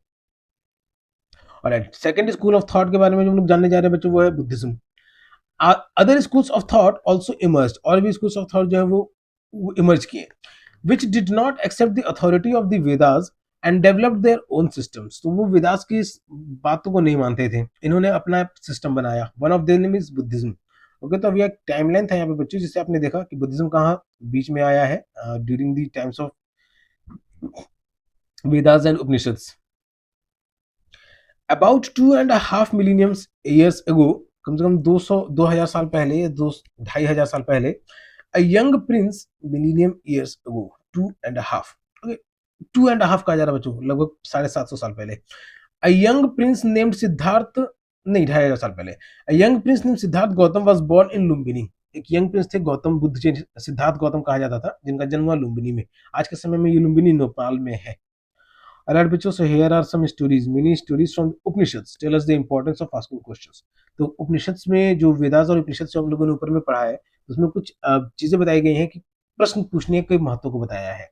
और सेकंड स्कूल ऑफ थॉट के बारे में जो हम लोग जानने जा रहे हैं बच्चों, वो है Buddhism. Other schools of thought also emerge, और भी स्कूल्स ऑफ थॉट जो है वो इमर्ज किए, which did not accept the authority of the Vedas and developed their own systems. तो वो वेदास की इस बातों को नहीं मानते थे, इन्होंने अपना सिस्टम बनाया। One of their name is Buddhism. Okay, तो अभी एक टाइमलाइन था यहाँ पे बच्चों, जिससे आपने देखा कि बुद्धिज्म कहाँ बीच में आया है during the times of Vedas and Upanishads. About 2.5 million years ago, कम से कम 2000 साल पहले या 2-2500 साल पहले, a young prince, millennium years ago, 2.5, okay, 2.5 कहा जा रहा है बच्चों, लगभग 750 साल पहले। A young prince named Siddhartha, नहीं, 2500 साल पहले, a young prince named Siddhartha Gautama was born in Lumbini. एक यंग प्रिंस थे गौतम बुद्ध जी, सिद्धार्थ गौतम कहा जाता था, जिनका जन्म हुआ लुम्बिनी में। आज के समय में ये लुम्बिनी नेपाल में है। Alright, बच्चों, so here are some stories, many stories from Upanishads tell us the importance of asking questions. तो उपनिषद्स में जो वेदास और उपनिषद से हम लोगों ने ऊपर में पढ़ा है, उसमें कुछ चीजें बताई गई हैं कि प्रश्न पूछने के महत्व को बताया है।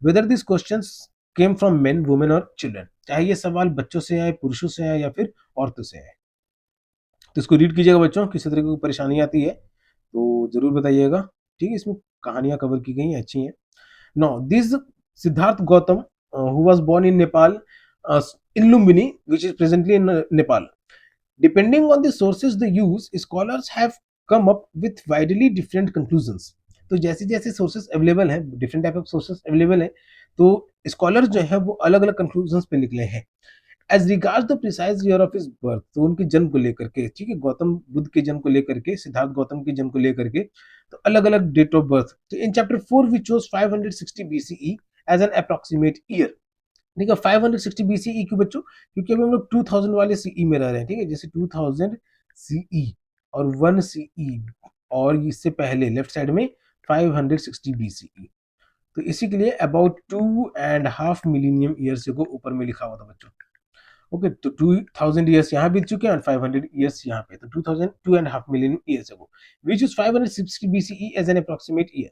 Whether these questions came from men, women और children, चाहे ये सवाल बच्चों से आए, पुरुषों से आए या फिर औरतों से आए। तो इसको रीड कीजिएगा बच्चों, किसी तरह की परेशानी आती है तो जरूर बताइएगा। ठीक है, इसमें कहानियां कवर की गई हैं, अच्छी हैं। Now, this Siddharth Gautam, who was born in Nepal, in Lumbini, which is presently in Nepal. Depending on the sources they use, scholars have come up with widely different conclusions. तो जैसे जैसे sources available हैं, different type of sources available हैं, तो scholar जो है वो अलग अलग कंक्लूजन्स पे निकले हैं। As regards the precise year of his birth, तो उनके जन्म को लेकर के, ठीक है, गौतम बुद्ध के जन्म को लेकर के, सिद्धार्थ गौतम के जन्म को लेकर के, तो अलग अलग डेट ऑफ बर्थ। तो in chapter 4 we chose 560 BCE as an approximate year. ठीक है, 560 बीसीई क्यों बच्चों? क्योंकि अभी हम लोग 2000 वाले सीई में रह रहे हैं। ठीक है, जैसे 2000 सीई और 1 सीई, और इससे पहले लेफ्ट साइड में 560 बीसीई। तो इसी के लिए अबाउट 2.5 मिलीनियम ईयर से को ऊपर में लिखा हुआ था बच्चों। ओके, तो 2000 ईयर्स यहाँ बीत चुके हैं और 500 ईयर्स यहाँ पे, तो 2.5 million years ago, which is 560 BCE as an approximate year.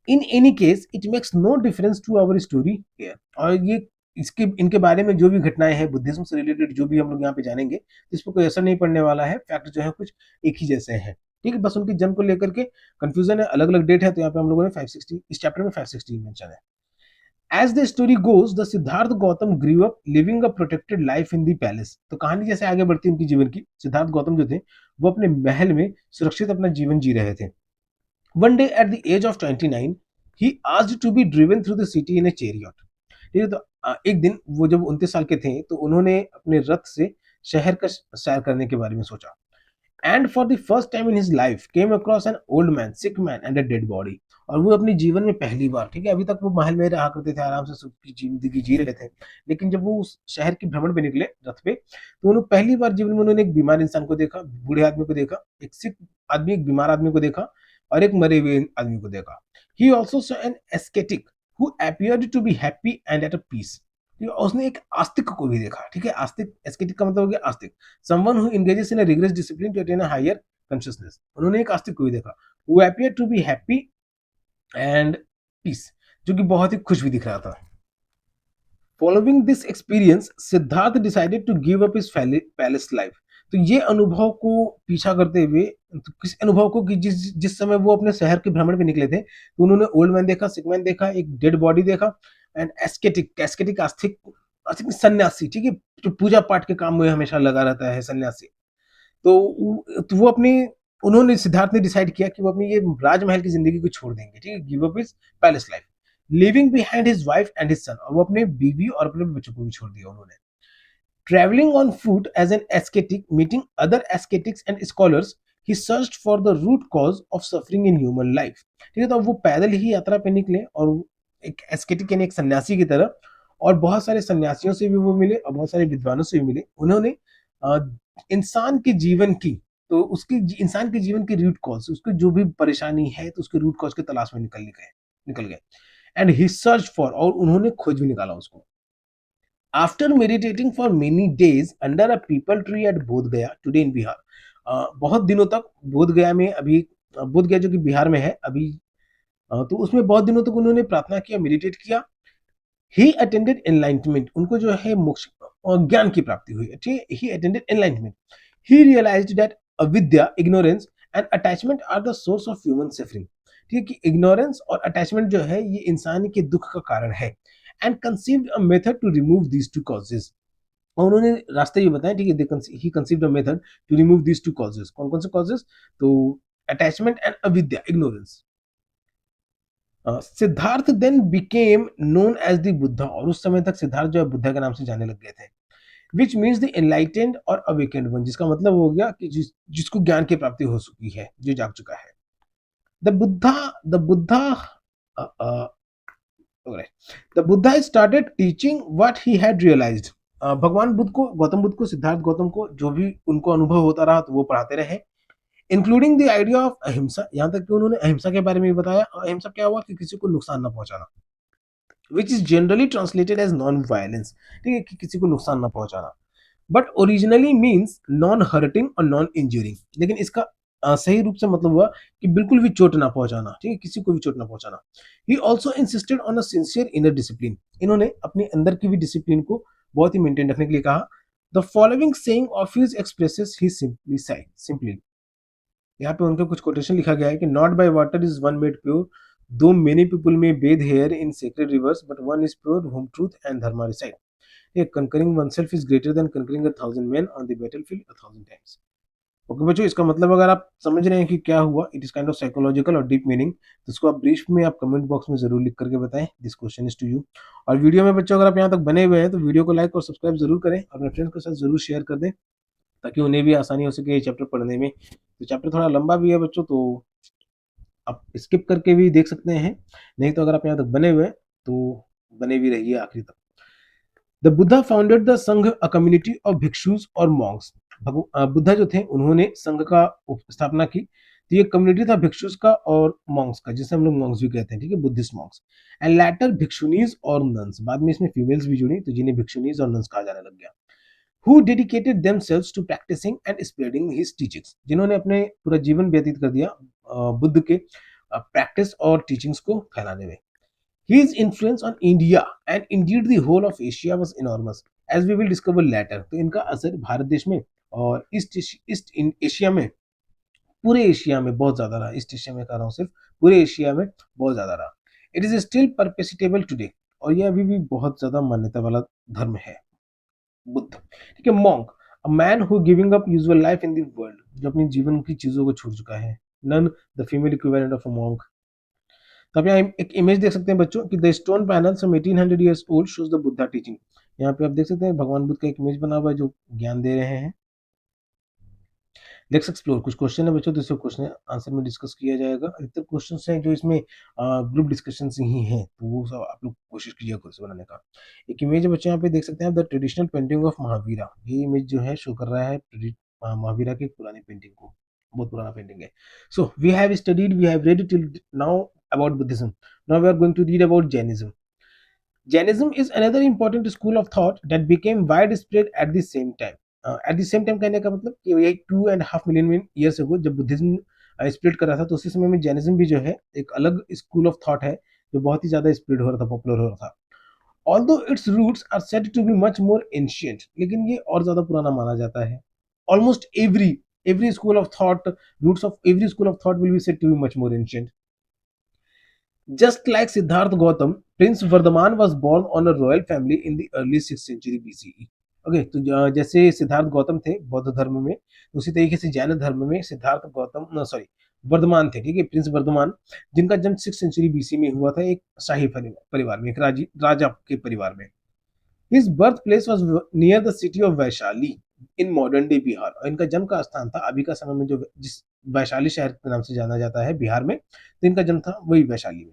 In any case, it makes no difference to our story here. और ये इसके इनके बारे में जो भी घटनाएं हैं बुद्धिज्म से रिलेटेड, जो भी हम लोग यहाँ पे जानेंगे, इस पर कोई असर नहीं पड़ने वाला है। फैक्ट जो है कुछ एक ही जैसे हैं। ठीक है, बस उनके जन्म को लेकर के कंफ्यूजन है, अलग अलग डेट है, तो यहाँ पे हम लोगों ने 560, इस चैप्टर में 560 मेंशन है। As the story goes, the Siddharth Gautam grew up living a protected life in the palace. तो कहानी जैसे आगे बढ़ती है उनकी जीवन की, सिद्धार्थ गौतम जो थे वो अपने महल में सुरक्षित अपना जीवन जी रहे थे। One day at the age of 29, he asked to be driven through the city in a chariot. ठीक है, तो एक दिन वो जब 29 साल के थे तो उन्होंने अपने रथ से शहर का सैर करने के बारे में सोचा। And for the first time in his life came across an old man, sick man and a dead body. और वो अपने जीवन में पहली बार, ठीक है, अभी तक वो महल में रहा करते थे, आराम से सुख की जिंदगी जी रहे थे, लेकिन जब वो उस शहर के भ्रमण पे निकले रथ पे, तो उन्होंने पहली बार जीवन में उन्होंने एक बीमार इंसान को देखा, बूढ़े आदमी को देखा, एक सिक आदमी, एक बीमार आदमी को देखा, और एक मरे हुए आदमी को देखा। He also saw an ascetic who appeared to be happy and at a peace. उसने एक आस्तिक को भी देखा। ठीक है, आस्तिक, एस्केटिक का मतलब हो गया आस्तिक, someone who engages in a rigorous discipline to attain a higher consciousness. उन्होंने एक आस्तिक को भी देखा, who appear to be happy and peace, जो कि बहुत ही खुश भी दिख रहा था। Following this experience, Siddhartha decided to give up his palace life. तो ये अनुभव को पीछा करते हुए, तो किस अनुभव को, कि जिस जिस समय वो अपने शहर के भ्रमण पे निकले थे, तो उन्होंने ओल्ड मैन देखा, सिक मैन देखा, एक डेड बॉडी देखा, एंड एस्केटिक, एस्केटिक आस्तिक, आस्तिक सन्यासी, ठीक है, जो पूजा पाठ के काम में हमेशा लगा रहता है, सन्यासी। तो वो अपने, उन्होंने, सिद्धार्थ ने डिसाइड किया कि वो अपनी ये राजमहल की जिंदगी को छोड़ देंगे। ठीक है, give up his palace life, living behind his wife and his son, और वो अपने बीवी और अपने बच्चों को भी छोड़ दिया उन्होंने। Traveling on foot as an ascetic, meeting other ascetics and scholars, he searched for the root cause of suffering in human life. ठीक है, तो वो पैदल ही यात्रा पे निकले और एक एस्केटिक यानी एक सन्यासी की तरह, और बहुत सारे सन्यासियों से भी वो मिले और बहुत सारे विद्वानों से भी मिले। उन्होंने अ, इंसान के जीवन की, तो उसकी इंसान के जीवन की रूट कॉज, उसकी जो भी परेशानी है तो उसके रूट कॉज की तलाश में निकल गए एंड ही सर्च फॉर, और उन्होंने खोज भी निकाला उसको। After meditating for many days under a people tree eight बोध गया टुडे इन बिहार, बहुत दिनों तक बोध गया में, अभी बोध गया जो कि बिहार में है अभी, तो उसमें बहुत दिनों तक उन्होंने प्रार्थना किया, मेडिटेट किया। ही अटेंडेड एनलाइटमेंट, उनको जो है मोक्ष और ज्ञान की प्राप्ति हुई, ठीक है। He attended enlightenment, he realised that avidya, ignorance and attachment are the source of human suffering, ठीक है, कि इग्नोरेंस और अटैचमेंट जो है ये इंसान के दुख का कारण है। And conceived a method to remove these two causes, और उन्होंने रास्ते भी बताए, ठीक है। He conceived a method to remove these two causes, कौन कौन से कॉजेज, तो attachment and avidya, ignorance. Siddhartha then became known as the Buddha, और उस समय तक सिद्धार्थ जो है बुद्धा के नाम से जाने लग गए थे। विच मीन्स द एनलाइटेंड और अवेकेंड वन, जिसका मतलब हो गया कि जिसको ज्ञान की प्राप्ति हो चुकी है, जो जाग चुका है। The Buddha the Buddha started teaching what he had realised, भगवान बुद्ध को, गौतम बुद्ध को, सिद्धार्थ गौतम को जो भी उनको अनुभव होता रहा तो वो पढ़ाते रहे, इंक्लूडिंग द आइडिया ऑफ अहिंसा, यहाँ तक कि उन्होंने अहिंसा के बारे में भी बताया। अहिंसा क्या हुआ कि किसी को नुकसान ना पहुंचाना, which is generally translated as non violence, ठीक है, कि किसी को नुकसान ना पहुंचाना। But originally means non hurting और नॉन इंजरिंग, लेकिन इसका सही रूप से मतलब हुआ कि बिल्कुल भी चोट ना पहुंचाना, ठीक है, किसी को भी चोट ना पहुंचाना। He also insisted on a sincere inner discipline, इन्होंने अपने अंदर की भी डिसिप्लिन को बहुत ही मेंटेन रखने के लिए कहा। The following saying of his expresses he simply, यहाँ पे उनका कुछ कोटेशन लिखा गया है कि not by water is one made pure, though many people may bathe here in sacred rivers, but one is pure whom truth and dharma reside. Yeah, conquering oneself is greater than conquering 1,000 men on the battlefield 1,000 times. Okay बच्चों, इसका मतलब अगर आप समझ रहे हैं कि क्या हुआ, it is kind of psychological और डीप मीनिंग, तो इसको आप ब्रीफ में आप कमेंट बॉक्स में जरूर लिख करके बताएं। This question is to you. और वीडियो में बच्चों अगर आप यहाँ तक बने हुए हैं तो वीडियो को लाइक और सब्सक्राइब जरूर करें और अपने फ्रेंड्स के साथ जरूर शेयर कर दें, ताकि उन्हें भी आसानी हो सके ये चैप्टर पढ़ने में। तो चैप्टर थोड़ा लंबा भी है बच्चों, तो आप स्किप करके भी देख सकते हैं, नहीं तो अगर आप यहाँ तक बने हुए हैं तो बने भी रहिए आखिरी तक। द बुद्धा फाउंडेड द संघ, अ कम्युनिटी ऑफ भिक्षुज और मॉन्क्स, बुद्धा जो थे उन्होंने संघ का स्थापना की, तो ये कम्युनिटी था भिक्षुज का और मॉन्क्स का, जिसे हम लोग मॉन्क्स भी कहते हैं, ठीक है, बुद्धिस्ट मॉन्क्स। एंड लैटर भिक्षुनीज और नन्स, बाद में इसमें फीमेल्स भी जुड़ी, तो जिन्हें भिक्षुनीज और नन्स कहा जाने लग गया। Who dedicated themselves to practising and spreading his teachings, जिन्होंने अपने पूरा जीवन व्यतीत कर दिया बुद्ध के प्रैक्टिस और टीचिंग्स को फैलाने में। His influence on India and indeed the whole of Asia was enormous, as we will discover later. तो इनका असर भारत देश में और ईस्ट एशिया में, पूरे एशिया में बहुत ज्यादा रहा। ईस्ट एशिया में कह रहा हूँ सिर्फ, पूरे एशिया में बहुत ज्यादा रहा। इट इज स्टिल परपेसिटेबल टुडे, और ये अभी भी बहुत ज्यादा मान्यता वाला धर्म है बुद्ध, ठीक है। Monk, a man who giving up usual life in the world, जो अपनी जीवन की चीजों को छोड़ चुका है। Nun, the female equivalent of a monk. तो आप यहाँ एक इमेज देख सकते हैं बच्चों कि the stone panel from 1800 years old shows the Buddha teaching. यहाँ पे आप देख सकते हैं भगवान बुद्ध का एक इमेज बना हुआ है जो ज्ञान दे रहे हैं। लेट्स एक्सप्लोर, कुछ क्वेश्चन है बच्चों, तो इसको क्वेश्चन आंसर में डिस्कस किया जाएगा। अधिकतर क्वेश्चंस हैं जो इसमें ग्रुप डिस्कशन ही हैं, तो वो सब आप लोग कोशिश कीजिएगा खुद से बनाने का। एक इमेज है बच्चों, यहाँ पे देख सकते हैं the traditional painting of Mahavira, ये इमेज जो है शो कर रहा है महावीरा की पुरानी पेंटिंग को, बहुत पुराना पेंटिंग है। So we have studied, we have read till now about Buddhism. Now we are going to read about Jainism. Jainism is another important school of thought that became widespread at the same time. At the same time कहने का मतलब कि ये 2.5 million years अगो जब Buddhism spread कर रहा था, तो उसी समय में जैनिज्म भी जो है एक अलग स्कूल ऑफ थॉट है जो बहुत ही ज्यादा स्प्रेड हो रहा था, पॉपुलर हो रहा था। Although its roots are said to be much more ancient, लेकिन ये और ज्यादा पुराना माना जाता है। Almost every school of thought, roots of every school of thought will be said to be much more ancient. Just like Siddhartha Gautam, Prince Vardhaman was born on a royal family in the early 6th century BCE. Okay, तो जैसे सिद्धार्थ गौतम थे बौद्ध धर्म में, उसी तरीके से जैन धर्म में सिद्धार्थ गौतम, सॉरी, वर्धमान थे, ठीक है, प्रिंस वर्धमान, जिनका जन्म 6th सेंचुरी बीसी में हुआ था, एक शाही परिवार में, एक राजा के परिवार में। His birth place was near the city of Vaishali in modern day Bihar, और इनका जन्म का स्थान था अभी का समय में जो जिस वैशाली शहर के नाम से जाना जाता है बिहार में, तो इनका जन्म था वही वैशाली में।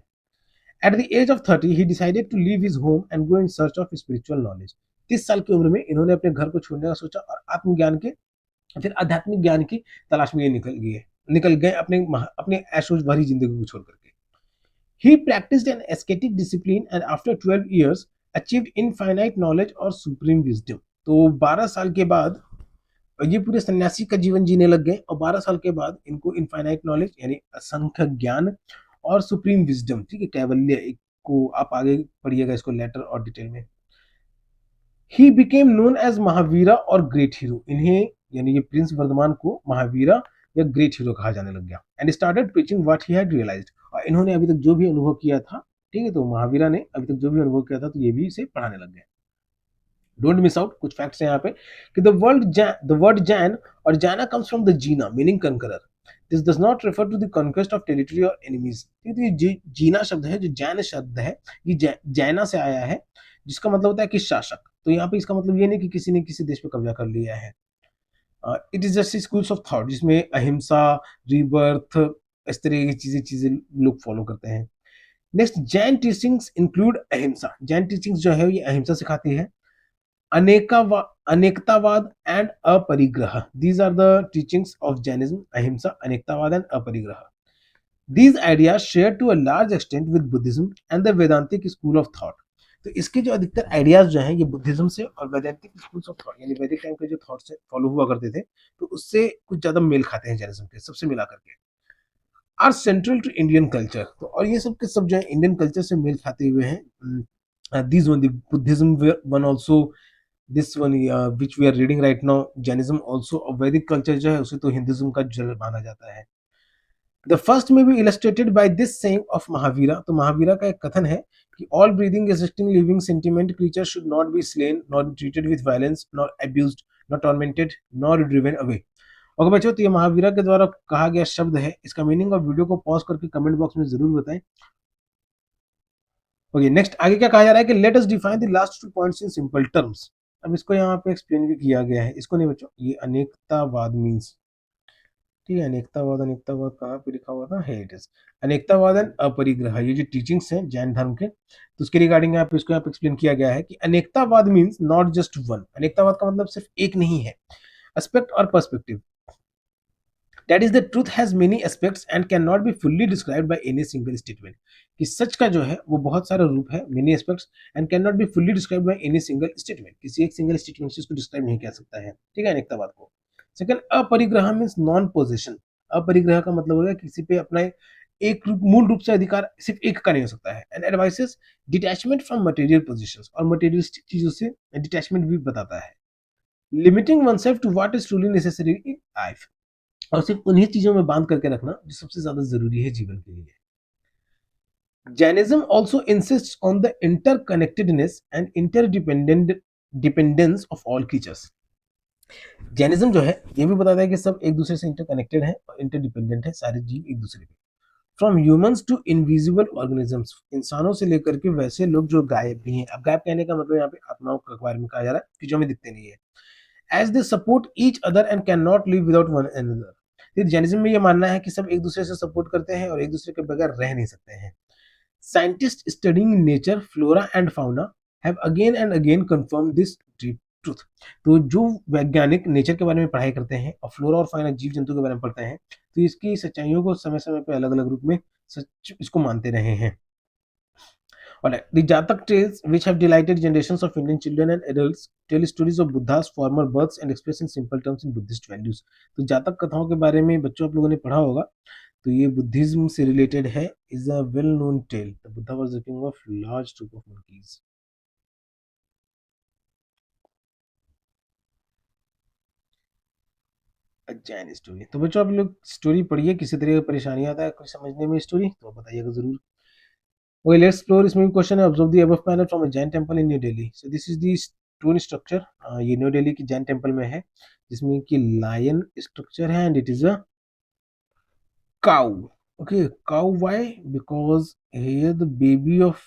At the age of 30 he decided to leave his home and go in search of spiritual knowledge. 30 साल की उम्र में इन्होंने अपने घर को छोड़ने का सोचा और आत्मज्ञान के फिर आध्यात्मिक ज्ञान की तलाश में ये निकल गए अपने ऐशोश भरी जिंदगी को छोड़ करके. He practiced an ascetic discipline and after 12 years achieved infinite knowledge और supreme wisdom. तो 12 साल के बाद ये पूरे सन्यासी का जीवन जीने लग गए और 12 साल के बाद इनको इनफाइनाइट नॉलेज यानी असंख्य ज्ञान और सुप्रीम विजडम, ठीक है, कैवल्य को आप आगे पढ़िएगा इसको लेटर और डिटेल में. He became known as Mahavira और ग्रेट हीरो. इन्हें यानी ये प्रिंस वर्धमान को महावीरा या ग्रेट हीरो कहा जाने लग गया. And started preaching what he had realised. और इन्होंने अभी तक जो भी अनुभव किया था, ठीक है, तो महावीरा ने अभी तक जो भी अनुभव किया था तो ये भी इसे पढ़ाने लग गए. डोंट मिस आउट, कुछ फैक्ट्स हैं यहाँ पे कि द वर्ड जैन और Jaina comes from the Jina meaning conqueror. This does not refer to the conquest of territory और एनिमीज. ये जीना शब्द है, जो जैन शब्द है, ये जैना से आया है जिसका मतलब होता है कि शासक. तो यहाँ पे इसका मतलब ये नहीं कि किसी ने किसी देश पे कब्जा कर लिया है. It is just schools of thought जिसमें अहिंसा, रीबर्थ, इस तरह की चीजें लोग फॉलो करते हैं. नेक्स्ट, जैन टीचिंग्स इंक्लूड अहिंसा. जैन टीचिंग्स जो है ये अहिंसा सिखाती है. Anekantavada and aparigraha. These are the teachings of Jainism. Ahimsa, anekantavada and aparigraha. These ideas share to a large extent with Buddhism and the Vedantic school of thought. तो इसके जो अधिकतर आइडियाज जो हैं ये बुद्धिज्म से और वेदांतिक स्कूल्स ऑफ थॉट यानी वैदिक टाइम के जो थॉट से फॉलो हुआ करते थे तो उससे कुछ ज्यादा मेल खाते हैं जैनिज्म के, सबसे मिला करके. Are central to Indian culture. तो और ये सब के सब जो है इंडियन कल्चर से मेल खाते हुए हैं. This one the Buddhism one also, this one which we are reading right now, Jainism also. और वैदिक कल्चर जो है उसे तो हिंदुज्म का जड़ माना जाता है. द फर्स्ट में भी illustrated by this saying of Mahavira. तो महावीरा का एक कथन है कि all breathing existing living sentiment creature should not be slain not treated with violence not abused not tormented not driven away. Okay बच्चों, तो ये महावीरा के द्वारा कहा गया शब्द है. इसका मीनिंग और वीडियो को पॉज करके कमेंट बॉक्स में जरूर बताएं. ओके, नेक्स्ट आगे क्या कहा जा रहा है कि let us define the last two points in simple terms. अब इसको यहाँ पे एक्सप्लेन भी किया गया है. इसको नहीं बच्चों, ये अनेकतावाद मीन्स, ठीक है, अनेकतावाद कहाँ पे लिखा हुआ था, है इट इज अनेकतावाद एंड अपरिग्रह. ये जो टीचिंग्स हैं जैन धर्म के, तो उसके रिगार्डिंग यहाँ पे इसको यहाँ पे एक्सप्लेन किया गया है कि अनेकतावाद मीन्स नॉट जस्ट वन. अनेकतावाद का मतलब सिर्फ एक नहीं है, एस्पेक्ट और perspective. That is the truth has many aspects and cannot be fully described by any single statement. कि सच का जो है वो बहुत सारे रूप है, many aspects and cannot be fully described by any single statement. किसी एक सिंगल स्टेटमेंट से इसको डिस्क्राइब नहीं किया सकता है, ठीक है, अनेकतावाद को. सेकंड, अपरिग्रह मींस नॉन पोजेशन. अपरिग्रह का मतलब होगा किसी पे अपना एक मूल रूप से अधिकार सिर्फ एक का नहीं हो सकता है. And advises detachment from material positions. और मटेरियलिस्टिक चीजों से डिटैचमेंट भी बताता है. Limiting oneself to what is truly necessary in life. और सिर्फ उन्हीं चीजों में बांध करके रखना जो सबसे ज्यादा जरूरी है जीवन के लिए. Jainism also insist on the interconnectedness and dependence of all creatures. Jainism जो है ये भी बताता है कि सब एक दूसरे से इंटरकनेक्टेड है और इंटरडिपेंडेंट है, सारे जीव एक दूसरे के. From humans to invisible organisms. इंसानों से लेकर के वैसे लोग जो गायब भी हैं. अब गायब कहने का मतलब यहाँ पे आत्माओं के बारे में कहा जा रहा है कि जो हमें दिखते नहीं है. As they support each other and can not live without one another. Jainism में ये मानना है कि सब एक दूसरे से सपोर्ट करते हैं और एक दूसरे के बगैर रह नहीं सकते हैं. Scientist studying nature flora and fauna have again and again confirm this truth. तो जो वैज्ञानिक नेचर के बारे में पढ़ाई करते हैं और फ्लोरा और फाउना जीव जंतु के बारे में पढ़ते हैं तो इसकी सच्चाइयों को समय समय पर अलग अलग रूप में सच इसको मानते रहे हैं. Alright, the Jatak tales, which have delighted generations of Indian children and adults, tell stories of Buddha's former births and express in simple terms in Buddhist values. तो जातक कथाओं के बारे में बच्चों आप लोगों ने पढ़ा होगा, तो ये बुद्धिज्म से रिलेटेड है. Is a well known tale. The Buddha was the king of large troop of monkeys. A Jain story. तो बच्चों आप लोग स्टोरी पढ़िए, किसी तरह की परेशानी आता है कुछ समझने में स्टोरी तो बताइएगा जरूर. Okay, let's explore. इसमें भी क्वेश्चन है. Observe the above panel from a Jain temple in New Delhi. So this is the stone structure. ये न्यू दिल्ली की जैन टेंपल में है जिसमें कि लायन स्ट्रक्चर है and it is a cow. Okay, cow why? Because here the baby of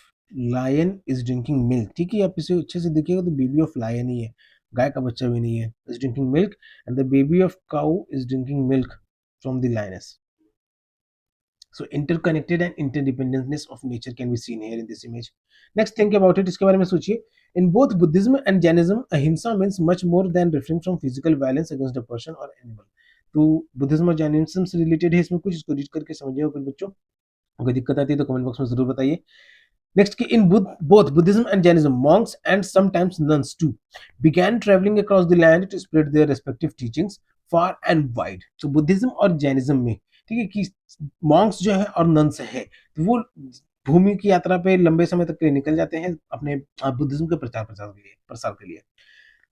lion is drinking milk. ठीक है, आप इसे अच्छे से देखिएगा तो बेबी ऑफ लायन ही है, गाय का बच्चा भी नहीं है. Is drinking milk and the baby of cow is drinking milk from the lioness. So interconnected and interdependentness of nature can be seen here in this image. Next, think about it. इसके बारे में सोचिए. In both Buddhism and Jainism, ahimsa means much more than refrain from physical violence against a person or animal. तो Buddhism और Jainism से related है इसमें कुछ, इसको रीड करके समझिएगा कुछ बच्चों. अगर दिक्कत आती है तो कमेंट बॉक्स में जरूर बताइए. Next, in both Buddhism and Jainism, monks and sometimes nuns too began traveling across the land to spread their respective teachings far and wide. तो बुद्धिज्म और जैनिज्म में, ठीक है, कि मॉन्क्स जो है और नन्स है, तो वो भूमि की यात्रा पे लंबे समय तक के लिए निकल जाते हैं अपने बुद्धिज्म के प्रसार के लिए.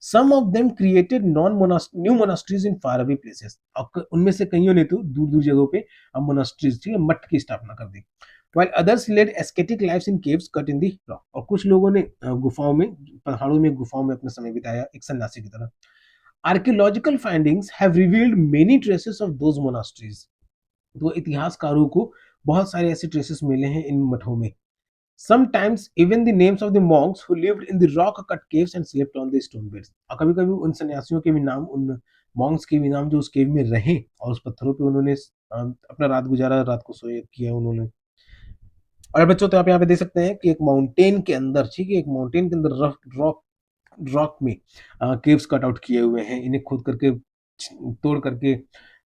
Some of them created new monasteries in faraway places. और उनमें से कईयों ने तो दूर दूर जगहों पे मोनास्ट्रीज, ठीक है, मठ की स्थापना कर दी. While others led ascetic lives in caves cut in the rock. और कुछ लोगों ने गुफाओं में, पहाड़ों में, गुफाओं में अपना समय बिताया एक सन्यासी की तरह. Archaeological findings have revealed many traces of those monasteries. तो इतिहासकारों को बहुत सारे ऐसे ट्रेसेस मिले हैं इन मठों में. Sometimes even the names of the monks who lived in the rock-cut caves and slept on the stone beds. और कभी-कभी उन सन्यासियों के भी नाम, उन मॉन्क्स के भी नाम जो उस केव में रहे और उस पत्थरों पे उन्होंने अपना रात गुजारा, रात को सोए किया उन्होंने. और बच्चों तो आप यहाँ पे देख सकते हैं कि एक माउंटेन के अंदर, ठीक है, एक माउंटेन के अंदर रॉक में केव्स कट आउट किए हुए हैं. इन्हें खोद करके, तोड़ करके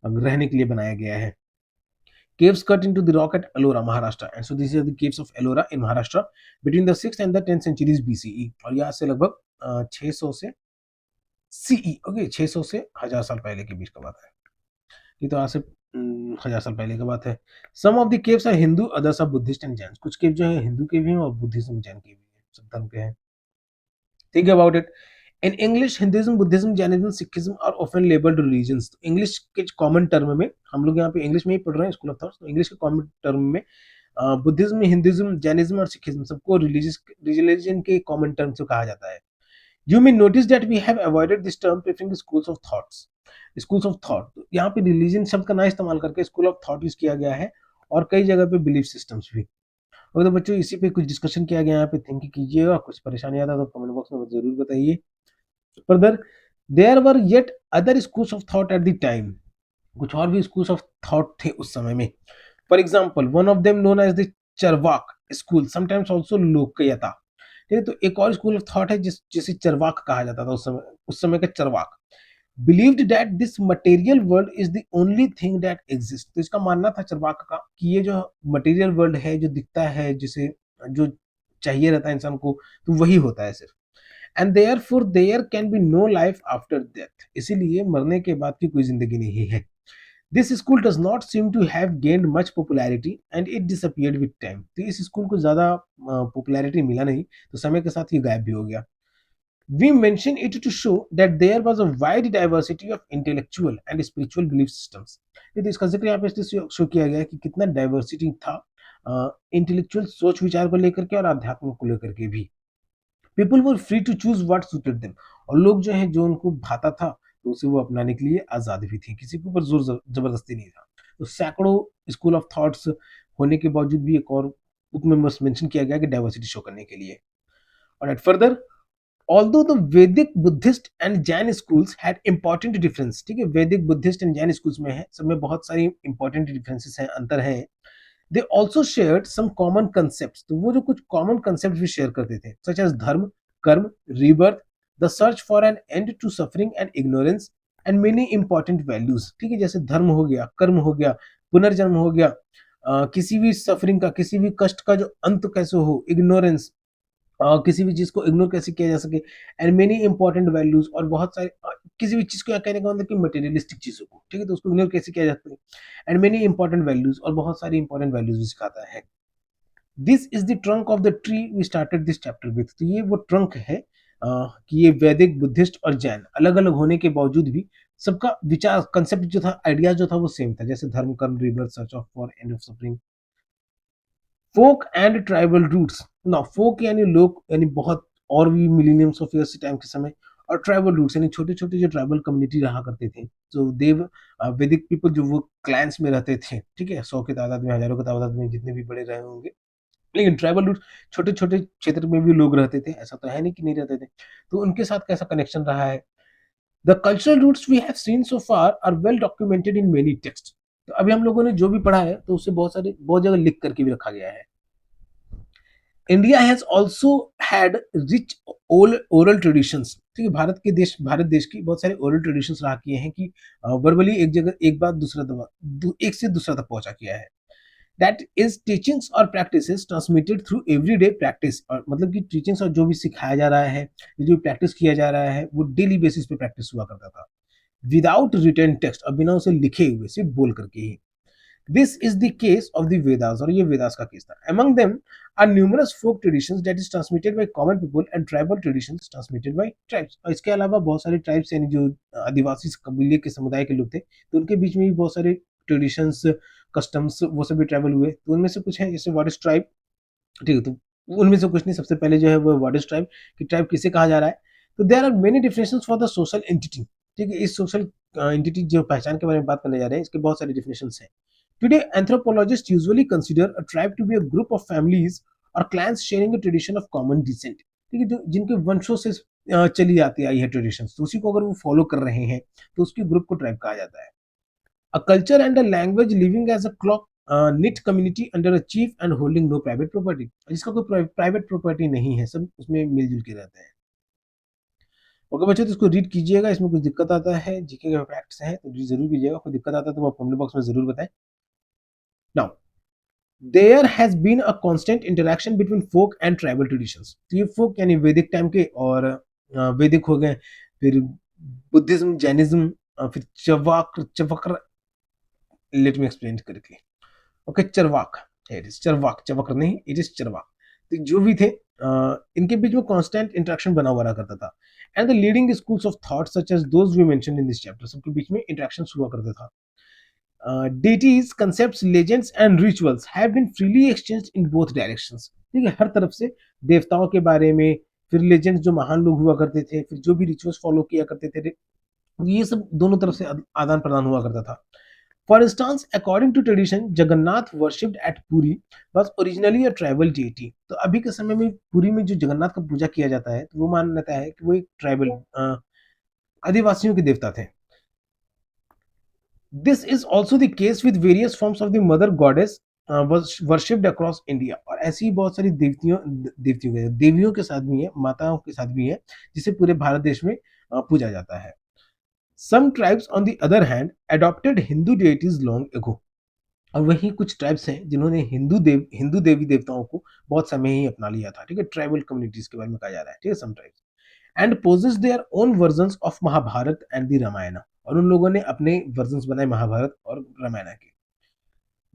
रहने के लिए बनाया गया है. Caves cut into the rock at Ellora, Maharashtra. And so these are the caves of Ellora in Maharashtra between the 6th and the 10th centuries BCE. और यहाँ से लगभग 600 से CE, ओके, 600 से 1000 साल पहले के बीच का बात है. ये तो आज से 1000 साल पहले की बात है. Some of the caves are Hindu, others are Buddhist and Jain. कुछ केव जो है हिंदू के भी हैं और बुद्धिज्म, जैन के भी हैं, सब धर्म के हैं. Think about it. In English, Hinduism, Buddhism, Jainism, Sikhism are often labeled religions. तो इंग्लिश के कॉमन टर्म में, हम लोग यहाँ पे इंग्लिश में ही पढ़ रहे हैं स्कूल ऑफ थॉट्स, तो इंग्लिश के कॉमन टर्म में बुद्धिज्म, हिंदुइज्म, जैनिज्म और सिखिज्म सबको रिलीजन के कॉमन टर्म से कहा जाता है. You may notice that we have avoided this term preferring schools of thoughts. Schools of thought, तो यहाँ पे रिलीजन शब्द का ना इस्तेमाल करके स्कूल ऑफ थॉट यूज किया गया है और कई जगह पे बिलीफ सिस्टम्स भी. और तो बच्चों इसी पे कुछ डिस्कशन किया गया, यहाँ पे थिंक कीजिएगा. कुछ परेशानी आता तो कमेंट बॉक्स में जरूर बताइए. Further, there were yet other schools of thought at the time. कुछ और भी schools of thought थे उस समय में. For example, one of them known as the Charvak school, sometimes also Lokayata. ठीक है, तो एक और स्कूल ऑफ थॉट है जिसे चरवाक कहा जाता था उस समय का Charvaka. Believed that this material world is the only thing that exists. तो इसका मानना था चरवाक का कि ये जो मटेरियल वर्ल्ड है, जो दिखता है, जिसे जो चाहिए रहता है इंसान को, तो वही होता है सिर्फ. And therefore there can be no life after death. इसीलिए मरने के बाद की कोई जिंदगी नहीं है. This school does not seem to have gained much popularity and it disappeared with time. तो इस स्कूल को ज्यादा पॉपुलैरिटी मिला नहीं, तो समय के साथ ये गायब भी हो गया. We mention it to show that there was a wide diversity of intellectual and spiritual belief systems. तो इसका जिक्र यहाँ पे इसलिए शो किया गया है कि कितना डाइवर्सिटी था इंटेलेक्चुअल सोच विचार को लेकर के और आध्यात्म को लेकर के भी. People were free to choose what suited them. और लोग जो है, जो उनको भाता था तो उसे वो अपनाने के लिए आजाद भी थे, किसी के ऊपर जोर जबरदस्ती नहीं था. तो सैकड़ों स्कूल ऑफ थॉट्स होने के बावजूद भी एक और उसमें बस मेंशन किया गया कि डाइवर्सिटी शो करने के लिए. और further, although the Vedic, Buddhist and Jain schools had important difference, ठीक है, वैदिक, बुद्धिस्ट एंड जैन स्कूल्स में है, सब में बहुत सारी इंपॉर्टेंट डिफरेंसेस हैं, अंतर है. They also shared some common concepts. तो वो जो कुछ कॉमन कंसेप्ट भी शेयर करते थे, such as धर्म, कर्म, rebirth, the search for an end to suffering and ignorance, and many important values. ठीक है, जैसे धर्म हो गया, कर्म हो गया, पुनर्जन्म हो गया, किसी भी सफरिंग का, किसी भी कष्ट का जो अंत कैसे हो, इग्नोरेंस, किसी भी चीज को इग्नोर कैसे किया जा सके, एंड मेनी इंपॉर्टेंट वैल्यूज, और बहुत सारे किसी भी चीज को कहने का मतलब कि मटेरियलिस्टिक चीजों को, ठीक है, तो उसको इग्नोर कैसे किया जाता है, एंड मेनी इंपॉर्टेंट वैल्यूज, और बहुत सारी इंपॉर्टेंट वैल्यूज भी सिखाता है. This is the trunk of the tree we started this chapter with. तो ये वो ट्रंक है कि ये वैदिक, बुद्धिस्ट और जैन अलग अलग होने के बावजूद भी सबका विचार, कंसेप्ट जो था, आइडिया जो था, वो सेम था, जैसे dharma, karma, rebirth, search of for end of suffering. Folk and tribal roots. ना फोक यानी लोग, यानी बहुत और भी मिलीनियम्स ऑफ ईयर्स टाइम के समय, और ट्राइबल रूट्स यानी छोटे छोटे जो ट्राइबल कम्युनिटी रहा करते थे, जो देव वैदिक पीपल जो वो क्लैंस में रहते थे, ठीक है, 100 की तादाद में, हजारों की तादाद में, जितने भी बड़े रहे होंगे. लेकिन ट्राइबल रूट्स छोटे छोटे क्षेत्र में भी लोग रहते थे, ऐसा तो है नहीं कि नहीं रहते थे. तो उनके साथ कैसा कनेक्शन रहा है. The cultural roots we have seen so far are well documented in many text. तो अभी हम लोगों ने जो भी पढ़ा है तो उससे बहुत जगह लिख करके भी रखा गया है। India has also had rich oral traditions. ठीक है, भारत देश की बहुत सारे ओरल ट्रेडिशंस रहा किए हैं कि वर्बली एक जगह एक बात एक से दूसरा तक पहुंचा किया है। दैट इज टीचिंग्स और practices transmitted through everyday practice, और मतलब कि टीचिंग्स और जो भी सिखाया जा रहा है, जो प्रैक्टिस किया जा रहा है, वो डेली बेसिस पे प्रैक्टिस हुआ करता था विदाउट रिटन टेक्स्ट, और बिना उसे लिखे हुए, सिर्फ बोल करके ही। This is the case of the Vedas, और ये वेदास का केस था। Among them are numerous folk traditions that is transmitted by common people and tribal traditions transmitted by tribes. और इसके अलावा बहुत सारे ट्राइब्स यानी जो आदिवासी कबीले के समुदाय के लोग थे, तो उनके बीच में भी बहुत सारे ट्रेडिशंस, कस्टम्स, वो सब भी ट्रैवल हुए। तो उनमें से कुछ है, जैसे व्हाट इज ट्राइब। ठीक है, तो उनमें से कुछ नहीं, सबसे पहले जो है वो व्हाट इज ट्राइब, कि ट्राइब किसे कहा जा रहा है। तो there are many definitions for the social entity. ठीक है, इस सोशल एंटिटी जो पहचान के बारे में बात करने जा रहे हैं, इसके बहुत सारे डिफिनेशंस हैं। Today, anthropologists usually consider a tribe to be a group of families or clans sharing a tradition of common descent। ठीक है, जो जिनके वंशों से चली आती आई है ट्रेडिशन, तो उसी को अगर वो फॉलो कर रहे हैं तो उसके ग्रुप को ट्राइब कहा जाता है। A culture and a language living as a close knit community under a chief and holding no private property, जिसका कोई प्राइवेट प्रॉपर्टी नहीं है, सब उसमें मिलजुल के रहते हैं। ओके बच्चों, तो इसको रीड कीजिएगा, इसमें कुछ दिक्कत आता है, जीके के फैक्ट्स हैं तो रीड जरूर कीजिएगा, कोई दिक्कत आता है तो आप कमेंट बॉक्स में जरूर बताएं। Now, there has been a constant interaction between folk and tribal traditions. तो ये फोक यानी वैदिक टाइम के, और वैदिक हो गए, फिर बुद्धिज्म, जैनिज्म, फिर चवक्र, लेट मी एक्सप्लेन करके। Okay, Charvak, it is Charvak, चवक्र नहीं, इट इज चरवाक। तो जो भी थे, इनके बीच में कांस्टेंट इंटरेक्शन बना हुआ रहा करता था। And the leading schools of thought such as those we mention in this chapter, सबके बीच में इंटरेक्शन हुआ करता था। deities, concepts, legends and rituals have been freely exchanged in both directions। ठीक है, हर तरफ से देवताओं के बारे में, फिर लेजेंड्स जो महान लोग हुआ करते थे, फिर जो भी रिचुअल्स फॉलो किया करते थे, ये सब दोनों तरफ से आदान प्रदान हुआ करता था। For instance, according to tradition, Jagannath worshipped at Puri was originally a tribal deity। तो अभी के समय में पुरी में जो जगन्नाथ का पूजा किया जाता है, तो वो मान्यता है कि वो एक ट्राइबल आदिवासियों के देवता थे। This is also the case with various forms of the mother goddess was worshipped across India। और ऐसी बहुत सारी देवियों के साथ भी है, माताओं के साथ भी है, जिसे पूरे भारत देश में पूजा जाता है। Some tribes on the other hand adopted Hindu deities long ago। और वहीं कुछ ट्राइब्स हैं जिन्होंने हिंदू देवी देवताओं को बहुत समय ही अपना लिया था। ठीक है, ट्राइबल कम्युनिटीज के बारे में कहा जा रहा है। ठीक है, some tribes and possess their own versions of Mahabharata and the Ramayana, और उन लोगों ने अपने वर्जन्स बनाए महाभारत और रामायण के।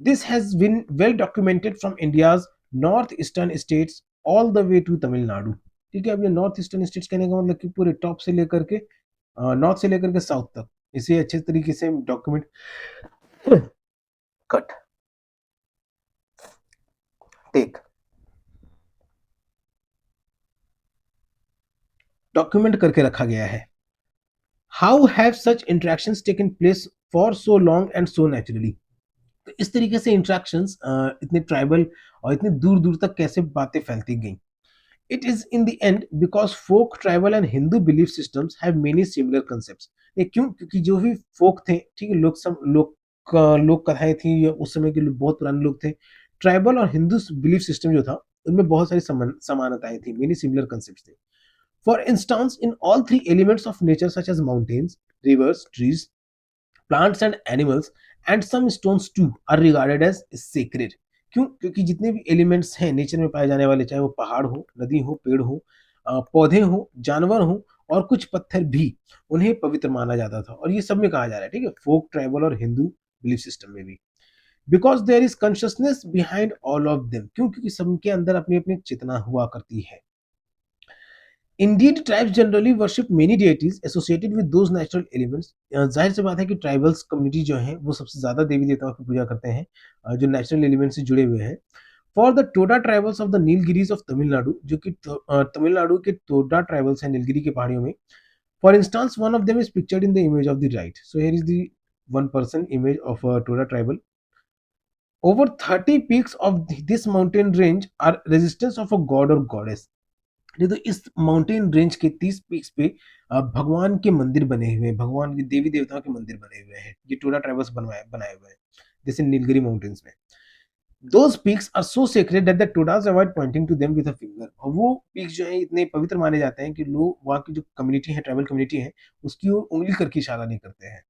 This has been well documented from India's north eastern states all the way to Tamil Nadu. ठीक है, अब ये नॉर्थ ईस्टर्न स्टेट्स कहने का मतलब कि पूरे टॉप से लेकर के नॉर्थ से लेकर के साउथ तक इसे अच्छे तरीके से डॉक्यूमेंट कट टेक डॉक्यूमेंट करके रखा गया है। How have such interactions taken place for so long and so naturally. तो इस तरीके से इंटरेक्शंस इतने ट्राइबल और इतने दूर दूर तक कैसे बातें फैलती गई। It is in the end because folk, tribal and Hindu belief systems have many similar concepts. ये क्यों? क्योंकि जो भी फोक थे, ठीक है, लोक कथाएं थी, या उस समय के बहुत पुराने लोग थे, ट्राइबल और हिंदू बिलीफ सिस्टम जो था, उनमें बहुत सारी समानताएं थी, मेनी सिमिलर कंसेप्ट्स थे। For instance, in all three elements of nature such as mountains, rivers, trees, plants and animals and some stones too are regarded as sacred। क्यों? क्योंकि जितने भी एलिमेंट्स हैं नेचर में पाए जाने वाले, चाहे वो पहाड़ हो, नदी हो, पेड़ हो, पौधे हो, जानवर हो, और कुछ पत्थर भी, उन्हें पवित्र माना जाता था। और ये सब में कहा जा रहा है, ठीक है, फोक, ट्राइबल और हिंदू बिलीफ सिस्टम में भी। Because there is consciousness behind all of them. क्यों? क्योंकि सबके अंदर अपनी अपनी चेतना हुआ करती है। Indeed, tribes generally worship many deities associated with those natural elements। जाहिर सी बात है कि ट्राइबल्स कम्युनिटी जो है वो सबसे ज्यादा देवी देवताओं की पूजा करते हैं जो नेचुरल एलिमेंट से जुड़े हुए हैं। For the Toda tribals of the Nilgiris of Tamil Nadu, जो कि तमिलनाडु के टोडा ट्राइबल्स हैं नीलगिरी के पहाड़ियों में। For instance, one of them is pictured in the image of the right. So here is the one person image of Toda tribal. Over 30 peaks of this mountain range are resistance of a god or goddess। ये तो इस mountain range के 30 peaks पे भगवान के मंदिर बने हुए हैं, भगवान के देवी देवताओं के मंदिर बने हुए हैं, ये टोरा ट्राइबल्स बनाए बनाए हुए हैं। जैसे नीलगिरी माउंटेन्स में। Those peaks are so sacred that the Todas avoid pointing to them with a finger. और वो पीक्स जो है इतने पवित्र माने जाते हैं कि लोग वहाँ की जो कम्युनिटी है, ट्राइबल कम्युनिटी है, उसकी ओर उंगली करके इशारा नहीं करते हैं।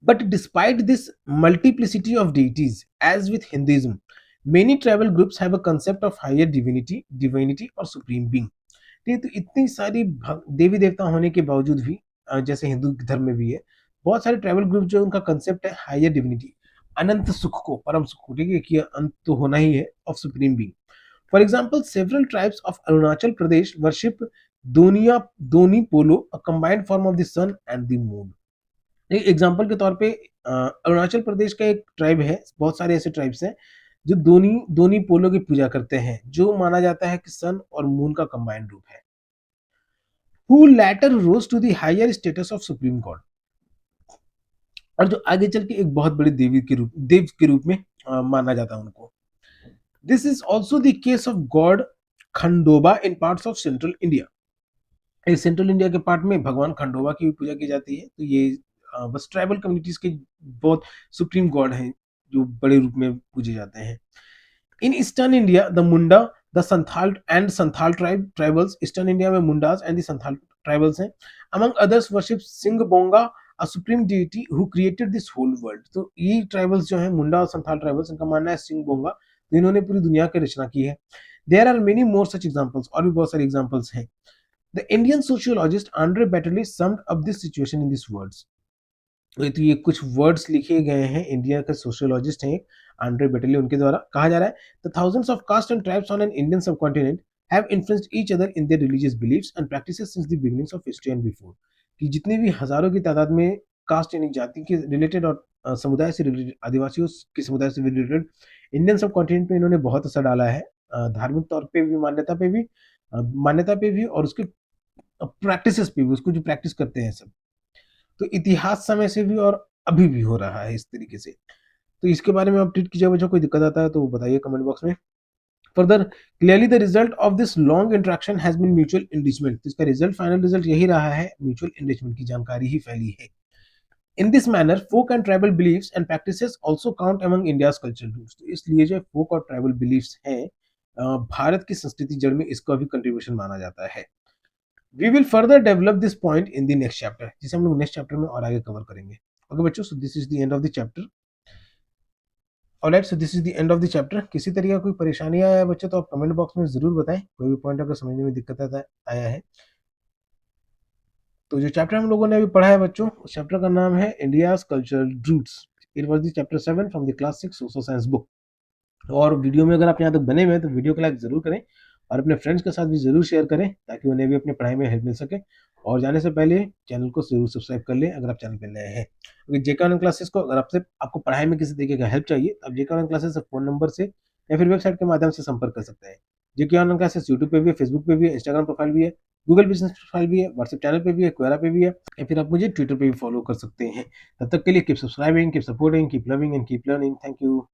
But despite this multiplicity of deities, as with Hinduism, many tribal groups have a concept of higher divinity or supreme being. ठीक है, तो इतनी सारी देवी देवता होने के बावजूद भी जैसे हिंदू धर्म में भी है, बहुत सारे ट्राइबल ग्रुप जो उनका कंसेप्ट है हायर डिविनिटी, अनंत सुख को, परम सुख को, ठीक है, कि अंत तो होना ही है, of supreme being. For example several tribes of Arunachal Pradesh worship दोनिया Donyi Polo, a combined form of the sun and the moon. एक एग्जांपल के तौर पे अरुणाचल प्रदेश का एक ट्राइब है, बहुत सारे ऐसे ट्राइब्स हैं जो दोनी दोनी पोलो की पूजा करते हैं, जो माना जाता है कि सन और मून का कंबाइंड रूप है। who later rose to the higher status of supreme god, और जो आगे चल के एक बहुत बड़ी देव के रूप में माना जाता है उनको। This is also the case of God Khandoba in parts of central India. Central India के पार्ट में भगवान खंडोबा की भी पूजा की जाती है। तो ये बस ट्राइबल कम्युनिटीज के बहुत सुप्रीम गॉड हैं जो बड़े रूप में पूजे जाते हैं। In eastern India the Munda the Santhal and Santhal tribals, eastern India में Mundas and the Santhal tribals हैं। Among others worship Sing Bonga, a supreme deity who created this whole world. तो ये ट्राइबल्स जो हैं मुंडा और संथाल ट्राइबल्स, इनका मानना है सिंह बोंगा, तो इन्होंने पूरी दुनिया की रचना की है। There are many more such examples, और भी बहुत सारे एग्जांपल्स हैं। The Indian sociologist Andre Beteille summed up this situation in this words. तो ये कुछ वर्ड्स लिखे गए हैं, इंडिया के सोशियोलॉजिस्ट हैं आंड्रे बेटली, उनके द्वारा कहा जा रहा है the thousands of caste and tribes on an Indian subcontinent have influenced each other in their religious beliefs and practices since the beginnings of history and before. कि जितने भी हजारों की तादाद में कास्ट यानी जाति के रिलेटेड और समुदाय से रिलेटेड, आदिवासियों के समुदाय से रिलेटेड इंडियन सबकॉन्टिनेंट पे इन्होंने बहुत असर डाला है, धार्मिक तौर पे भी, मान्यता पे भी और उसके प्रैक्टिसेस पे भी, उसको जो प्रैक्टिस करते हैं सब। तो इतिहास समय से भी और अभी भी हो रहा है इस तरीके से। तो इसके बारे में आप ट्वीट कीजिए बच्चों, कोई दिक्कत आता है तो बताइए कमेंट बॉक्स में। Further clearly the result of this long interaction has been mutual enrichment. इसका रिजल्ट, फाइनल रिजल्ट यही रहा है, म्यूचुअल एनरिचमेंट की जानकारी ही फैली है। In this manner folk and tribal beliefs and practices also count among India's cultural roots. तो इसलिए जो फोक और ट्राइबल बिलीफ्स हैं, भारत की संस्कृति जड़ में इसका भी कंट्रीब्यूशन माना जाता है। We will further develop this point in the next chapter, जिसे हम लोग नेक्स्ट चैप्टर में और आगे कवर करेंगे। ओके बच्चों, सो this is the end of the chapter. Alright, so this is the end of the chapter. किसी तरह का कोई परेशानी आया है बच्चों तो आप कमेंट बॉक्स में जरूर बताएं, कोई भी पॉइंट अगर समझने में दिक्कत आया है। तो जो चैप्टर हम लोगों ने अभी पढ़ा है बच्चों, उस चैप्टर का नाम है India's cultural roots. It was the chapter 7 from the class 6 social science book. और वीडियो में अगर आप यहाँ तक बने हुए हैं तो वीडियो को लाइक जरूर करें और अपने फ्रेंड्स के साथ भी जरूर शेयर करें, ताकि उन्हें भी अपनी पढ़ाई में हेल्प मिल सके। और जाने से पहले चैनल को जरूर सब्सक्राइब कर लें अगर आप चैनल पर नए हैं। क्योंकि जेके ऑनलाइन क्लासेस को अगर आपको पढ़ाई में किसी तरीके का हेल्प चाहिए तो आप जेके ऑनलाइन क्लासेस से फोन नंबर से या फिर वेबसाइट के माध्यम से संपर्क कर सकते हैं। जेके ऑनलाइन क्लासेस यूट्यूब पे भी है, फेसबुक पे भी है, इंस्टाग्राम प्रोफाइल भी है, गूगल बिजनेस प्रोफाइल भी है, व्हाट्सएप चैनल पे भी है, क्वेरा पे भी है, या फिर आप मुझे ट्विटर पे भी फॉलो कर सकते हैं। तब तक के लिए keep subscribing, keep supporting, keep loving and keep learning. Thank you.